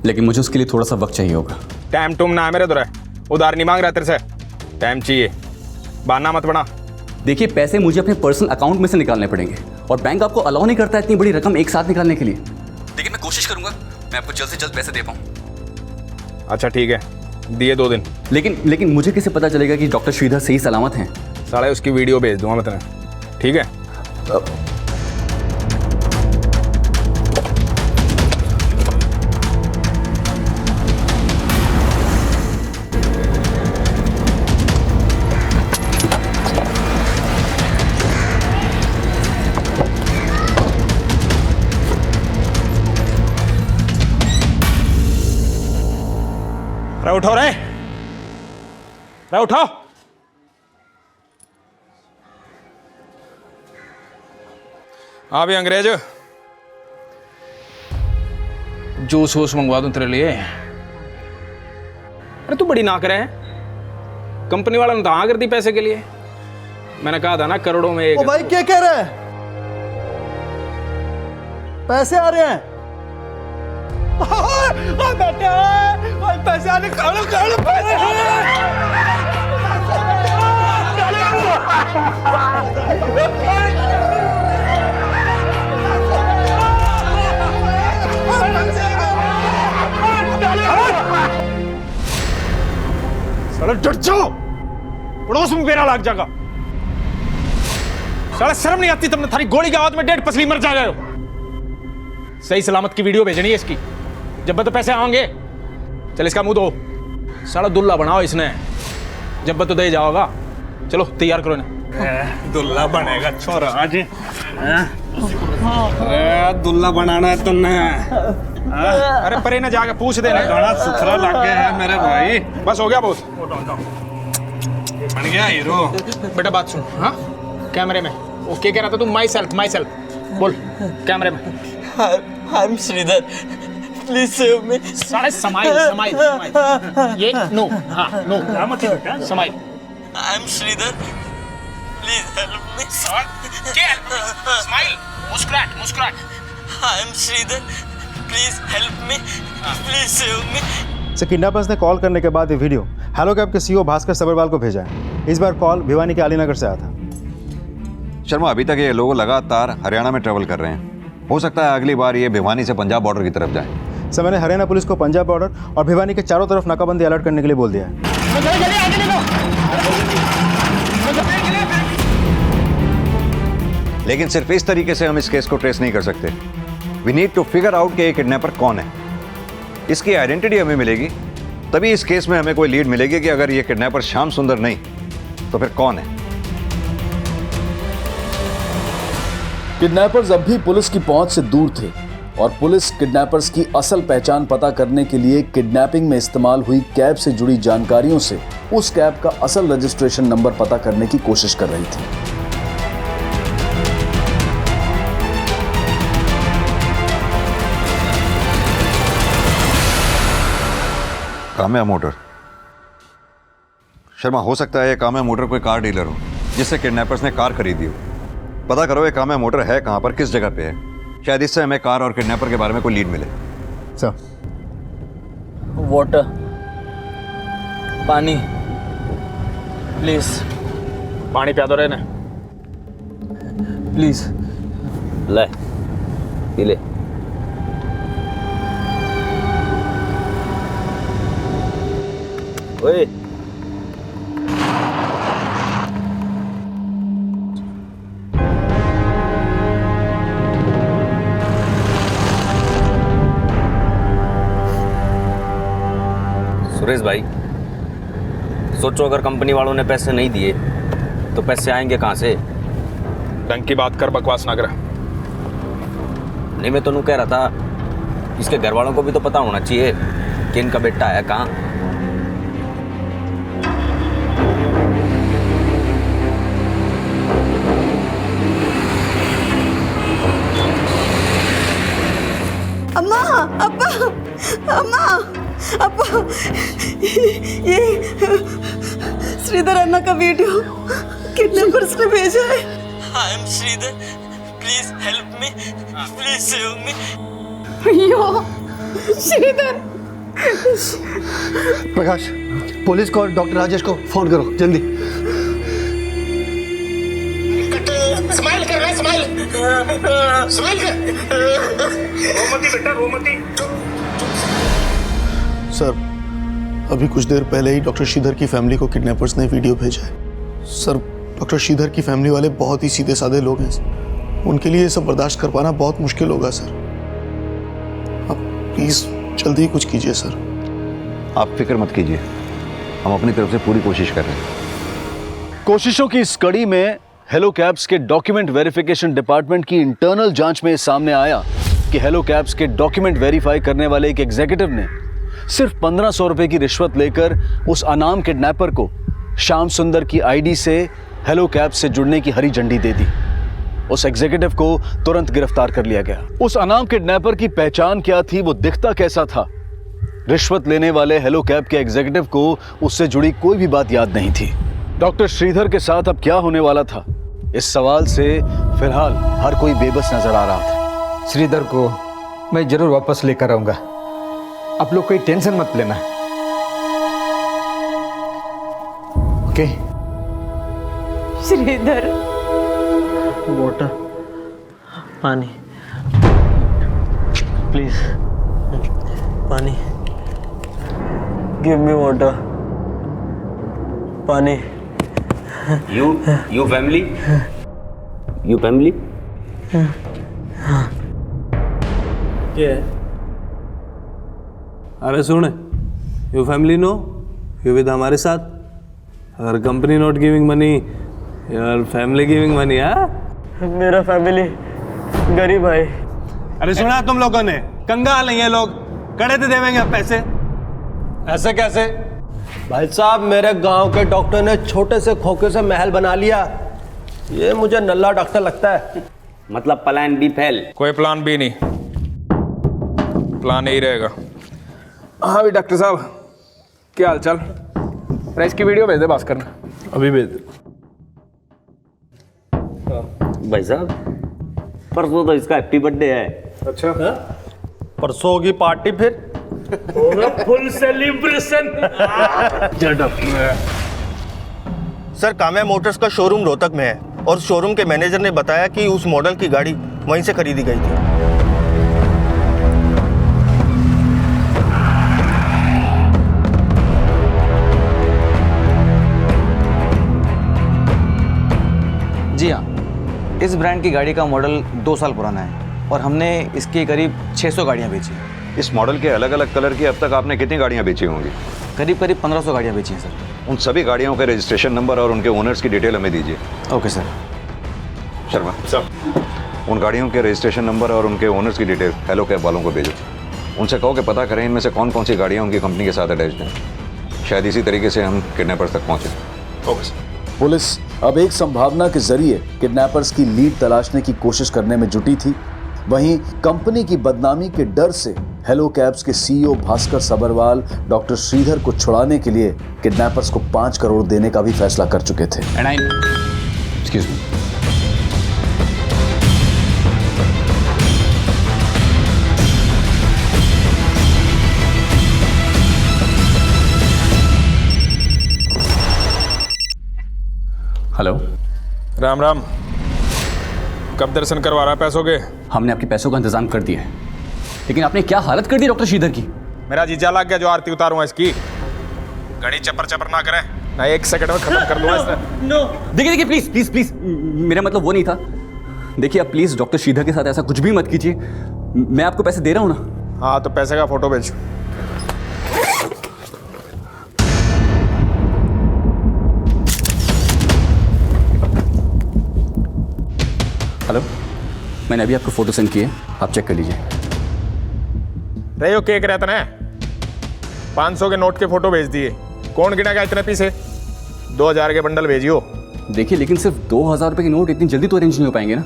लेकिन मुझे उसके लिए थोड़ा सा वक्त चाहिए होगा। टाइम टूम ना है मेरे दुरा, उधार नहीं मांग रहा तेरे से, टाइम चाहिए, बहाना मत बना। देखिए, पैसे मुझे अपने पर्सनल अकाउंट में से निकालने पड़ेंगे और बैंक आपको अलाउ नहीं करता इतनी बड़ी रकम एक साथ निकालने के लिए। लेकिन मैं कोशिश करूंगा मैं आपको जल्द से जल्द पैसे दे पाऊं। अच्छा ठीक है, दिए 2 दिन। लेकिन मुझे कैसे पता चलेगा कि डॉक्टर श्रीधर सही सलामत हैं? साले उसकी वीडियो भेज दूंगा मैं तुम्हें, ठीक है? उठो रे, उठो। हाँ भी अंग्रेज, जूस वूस मंगवा दूं तेरे लिए। अरे तू बड़ी ना करे, कंपनी वाला ने तो हाँ कर दी पैसे के लिए। मैंने कहा था ना करोड़ों में एक। ओ भाई क्या कह रहे हैं? पैसे आ रहे हैं। बेटा पैसे आने खाओ पैसे। साला डट जाओ, पड़ोस में मेरा लाग जाएगा। साला शर्म नहीं आती तुमने? थारी गोली की आवाज में 1.5 पसली मर जा रहे हो। सही सलामत की वीडियो भेजनी है इसकी, जब तो पैसे आएंगे। चल इसका मुंह दो, साला दुल्ला बनाओ इसने, जब तो दे जाओगा। चलो तैयार करो इन्हें। दुल्ला बनेगा छोरा आज। दुल्ला बनाना है तुमने? अरे परे ना जाके पूछ देना, गाना सुथरा लग गया है मेरे भाई। बस हो गया बहुत, बन गया हीरो। बेटा बात सुन, हाँ कैमरे में वो क्या कह रहा था तू? माई सेल्फ बोल कैमरे में। I'm Sridhar. Please save me. सारे समाइल। ये नो, हाँ नो, समाइल। I'm Sridhar. Please help me. क्या स्माइल, मुस्कुराहट। I'm Sridhar. Please help me. Please save me. Kidnappers ने कॉल करने के बाद ये वीडियो हेलो कैब के सीईओ भास्कर सबरवाल को भेजा है। इस बार कॉल भिवानी के अलीनगर से आया था। शर्मा, अभी तक ये लोग लगातार हरियाणा में ट्रेवल कर रहे हैं। हो सकता है अगली बार ये भिवानी से पंजाब बॉर्डर की तरफ जाए। सर मैंने हरियाणा पुलिस को पंजाब बॉर्डर और भिवानी के चारों तरफ नाकाबंदी अलर्ट करने के लिए बोल दिया है। लेकिन सिर्फ इस तरीके से हम इस केस को ट्रेस नहीं कर सकते। We need to figure out कि ये किडनैपर कौन है। इसकी आइडेंटिटी हमें मिलेगी तभी इस केस में हमें कोई लीड मिलेगी कि अगर ये किडनैपर श्याम सुंदर नहीं तो फिर कौन है। किडनैपर्स अब भी पुलिस की पहुंच से दूर थे और पुलिस किडनैपर्स की असल पहचान पता करने के लिए किडनैपिंग में इस्तेमाल हुई कैब से जुड़ी जानकारियों से उस कैब का असल रजिस्ट्रेशन नंबर पता करने की कोशिश कर रही थी। कामया मोटर, शर्मा, हो सकता है ये काम्या मोटर कोई कार डीलर हो जिससे किडनैपर्स ने कार खरीदी हो। पता करो ये काम्या मोटर है कहाँ पर, किस जगह पे है। शायद इससे हमें कार और किडनैपर के बारे में कोई लीड मिले। सर, वाटर, पानी प्लीज। पानी पिया दो रे ने। प्लीज ले पी ले। ओए सुरेश भाई, सोचो अगर कंपनी वालों ने पैसे नहीं दिए तो पैसे आएंगे कहाँ से? ढंग की बात कर, बकवास ना कर। नहीं, मैं तो कह रहा था इसके घर वालों को भी तो पता होना चाहिए कि इनका बेटा है कहाँ। अम्मा, अब्बा, अम्मा, अब्बा, ये श्रीधर अन्ना का वीडियो किडनैपर्स ने भेजा है। I am Sridhar, please help me, please save me. Yo Sridhar. Prakash, police को और डॉक्टर राजेश को फोन करो जल्दी। स्माइल कर रहा है, स्माइल स्माइल कर। रोमती बेटा, रोमती। सर, अभी कुछ देर पहले ही डॉक्टर श्रीधर की फैमिली को किडनैपर्स ने वीडियो भेजा है। सर, डॉक्टर श्रीधर की फैमिली वाले बहुत ही सीधे साधे लोग हैं। उनके लिए ये सब बर्दाश्त कर पाना बहुत मुश्किल होगा सर। आप प्लीज जल्दी ही कुछ कीजिए सर। आप फिक्र मत कीजिए, हम अपनी तरफ से पूरी कोशिश कर रहे हैं। कोशिशों की इस कड़ी में हेलो कैब्स के डॉक्यूमेंट वेरिफिकेशन डिपार्टमेंट की इंटरनल जांच में सामने आया कि हेलो कैब्स के डॉक्यूमेंट वेरीफाई करने वाले एक एग्जीक्यूटिव ने सिर्फ 1500 रुपए की रिश्वत लेकर उस अनाम किडनैपर को श्याम सुंदर की आईडी से हेलो कैब्स से जुड़ने की हरी झंडी दे दी। उस एग्जीक्यूटिव को तुरंत गिरफ्तार कर लिया गया। उस अनाम किडनैपर की पहचान क्या थी, वो दिखता कैसा था, रिश्वत लेने वाले हेलो कैब के एग्जीक्यूटिव को उससे जुड़ी कोई भी बात याद नहीं थी। डॉक्टर श्रीधर के साथ अब क्या होने वाला था, इस सवाल से फिलहाल हर कोई बेबस नजर आ रहा था। श्रीधर को मैं जरूर वापस लेकर आऊंगा, आप लोग कोई टेंशन मत लेना। ओके? श्रीधर, वाटर, पानी प्लीज, पानी, गिव मी वाटर, पानी। You family? You family? क्या है? अरे सुन, you family no, you with हमारे साथ। अगर company not giving money, your family giving money. हाँ, मेरा फैमिली गरीब है। अरे सुना तुम लोगों ने, कंगाल नहीं है लोग, कड़े तो देवेंगे अब पैसे। ऐसे कैसे? भाई साहब, मेरे गांव के डॉक्टर ने छोटे से खोखे से महल बना लिया। ये मुझे नल्ला डॉक्टर लगता है। मतलब प्लान बी फेल? कोई प्लान बी नहीं, प्लान यही रहेगा। हाँ भी डॉक्टर साहब, क्या हाल चाल? रेस की वीडियो भेज दे भास्कर ने। अभी भेज दे। भाई साहब, परसों तो इसका हैप्पी बर्थडे है। अच्छा, परसों होगी पार्टी फिर? Full celebration. Sir, Kamya Motors का शोरूम रोहतक में है और शोरूम के मैनेजर ने बताया कि उस मॉडल की गाड़ी वहीं से खरीदी गई थी। जी हाँ, इस ब्रांड की गाड़ी का मॉडल 2 साल पुराना है और हमने इसकी करीब 600 गाड़ियाँ बेची हैं। इस मॉडल के अलग अलग कलर की अब तक आपने कितनी गाड़ियाँ बेची होंगी? करीब 1500 गाड़ियाँ बेची हैं सर। उन सभी गाड़ियों के रजिस्ट्रेशन नंबर और उनके ओनर्स की डिटेल हमें दीजिए। Okay sir. शर्मा सर, उन गाड़ियों के रजिस्ट्रेशन नंबर और उनके ओनर्स की डिटेल हेलो कैब वालों को भेजो। उनसे कहो कि पता करें इनमें से कौन कौन सी गाड़ियाँ उनकी कंपनी के साथ अटैच्ड हैं। शायद इसी तरीके से हम किडनैपर्स तक पहुँचें। Okay sir. पुलिस अब एक संभावना के जरिए किडनैपर्स की लीड तलाशने की कोशिश करने में जुटी थी, वहीं कंपनी की बदनामी के डर से हेलो कैब्स के सीईओ भास्कर सबरवाल डॉक्टर श्रीधर को छुड़ाने के लिए किडनैपर्स को 5 करोड़ देने का भी फैसला कर चुके थे। Excuse me. Hello. Ram Ram. कब दर्शन करवा रहा है पैसों के? हमने आपके पैसों का इंतजाम कर दिया है, लेकिन आपने क्या हालत कर दी डॉक्टर श्रीधर की। मेरा जीजा लग गया जो आरती उतारूंगा इसकी। घड़ी चपर चपर ना करे, ना 1 सेकंड में खत्म कर दूंगा इसे। नो देखिए देखिए, प्लीज प्लीज प्लीज, मेरा मतलब वो नहीं था। देखिए आप प्लीज डॉक्टर श्रीधर के साथ ऐसा कुछ भी मत कीजिए। मैं आपको पैसे दे रहा हूं ना। हाँ तो पैसे का फोटो भेज। हेलो, मैंने अभी आपको फोटो सेंड किए, आप चेक कर लीजिए। रे यो केक रहता ना, 500 के नोट के फोटो भेज दिए। कौन गिनेगा इतने पीसे? 2000 के बंडल भेजियो। देखिए लेकिन सिर्फ 2000 रुपए के नोट इतनी जल्दी तो अरेंज नहीं हो पाएंगे ना,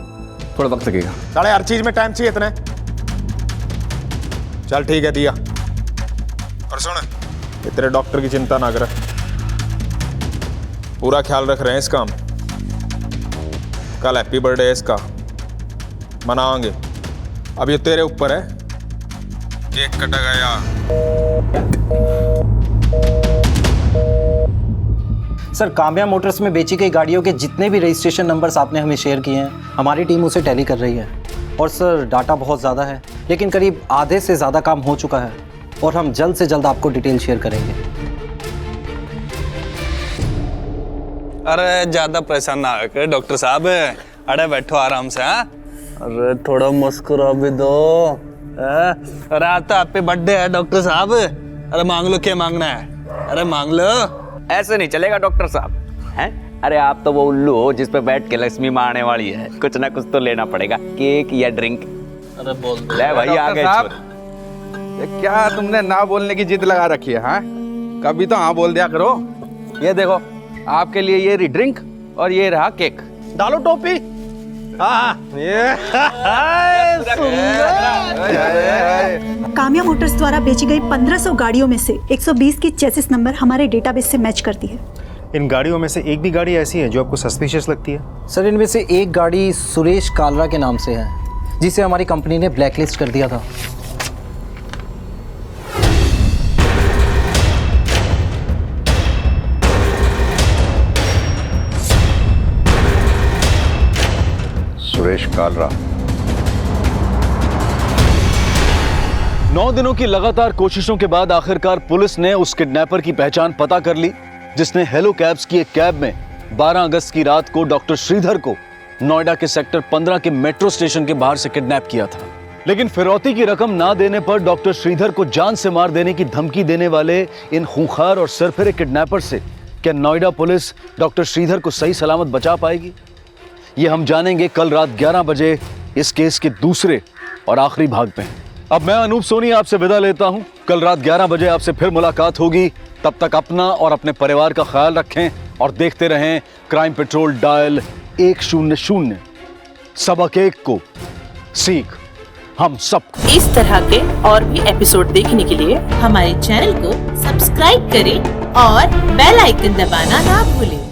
थोड़ा वक्त लगेगा। साले हर चीज में टाइम चाहिए इतने। चल ठीक है, दिया। और सुन, तेरे डॉक्टर की चिंता ना कर, पूरा ख्याल रख रहे हैं इसका। कल हैप्पी बर्थडे है इसका, मनाएंगे। अब ये तेरे ऊपर है, केक कटा गया। सर, काम्या मोटर्स में बेची गई गाड़ियों के जितने भी रजिस्ट्रेशन नंबर्स आपने हमें शेयर किए हैं, हमारी टीम उसे टैली कर रही है। और सर डाटा बहुत ज़्यादा है, लेकिन करीब आधे से ज़्यादा काम हो चुका है और हम जल्द से जल्द आपको डिटेल शेयर करेंगे। अरे ज्यादा परेशान ना होकर डॉक्टर साहब, अरे बैठो आराम से। हाँ, अरे थोड़ा मुस्कुरा भी दो। अरे आज तो हैप्पी बर्थडे है डॉक्टर साहब। अरे मांग लो, क्या मांगना है? अरे मांग लो। ऐसे नहीं चलेगा डॉक्टर साहब, हैं? अरे आप तो वो उल्लू हो जिस पे बैठ के लक्ष्मी माँ आने वाली है। कुछ ना कुछ तो लेना पड़ेगा, केक या ड्रिंक। अरे बोल ले भाई, आ गए। ये क्या तुमने ना बोलने की जिद लगा रखी है? हाँ, कभी तो हाँ बोल दिया करो। ये देखो, आपके लिए ये रही ड्रिंक और ये रहा केक। डालो टोपी। हाँ काम्या मोटर्स द्वारा बेची गई 1500 गाड़ियों में से 120 की चेसिस नंबर हमारे डेटाबेस से मैच करती है। इन गाड़ियों में से एक भी गाड़ी ऐसी है जो आपको सस्पिशियस लगती है? सर, इनमें से एक गाड़ी सुरेश कालरा के नाम से है, जिसे हमारी कंपनी ने ब्लैकलिस्ट कर दिया था। सुरेश कालरा। 9 दिनों की लगातार कोशिशों के बाद आखिरकार पुलिस ने उस किडनैपर की पहचान पता कर ली जिसने हेलो कैब्स की एक कैब में 12 अगस्त की रात को डॉक्टर श्रीधर को नोएडा के सेक्टर 15 के मेट्रो स्टेशन के बाहर से किडनैप किया था। लेकिन फिरौती की रकम ना देने पर डॉक्टर श्रीधर को जान से मार देने की धमकी देने वाले इन खूंखार और सरफिरे किडनैपर से क्या नोएडा पुलिस डॉक्टर श्रीधर को सही सलामत बचा पाएगी? ये हम जानेंगे कल रात 11 बजे इस केस के दूसरे और आखिरी भाग में। अब मैं अनूप सोनी आपसे विदा लेता हूं। कल रात 11 बजे आपसे फिर मुलाकात होगी। तब तक अपना और अपने परिवार का ख्याल रखें और देखते रहें क्राइम पेट्रोल डायल 100। सबक एक को सीख हम सब। इस तरह के और भी एपिसोड देखने के लिए हमारे चैनल को सब्सक्राइब करें और बेल आइकन दबाना ना भूलें।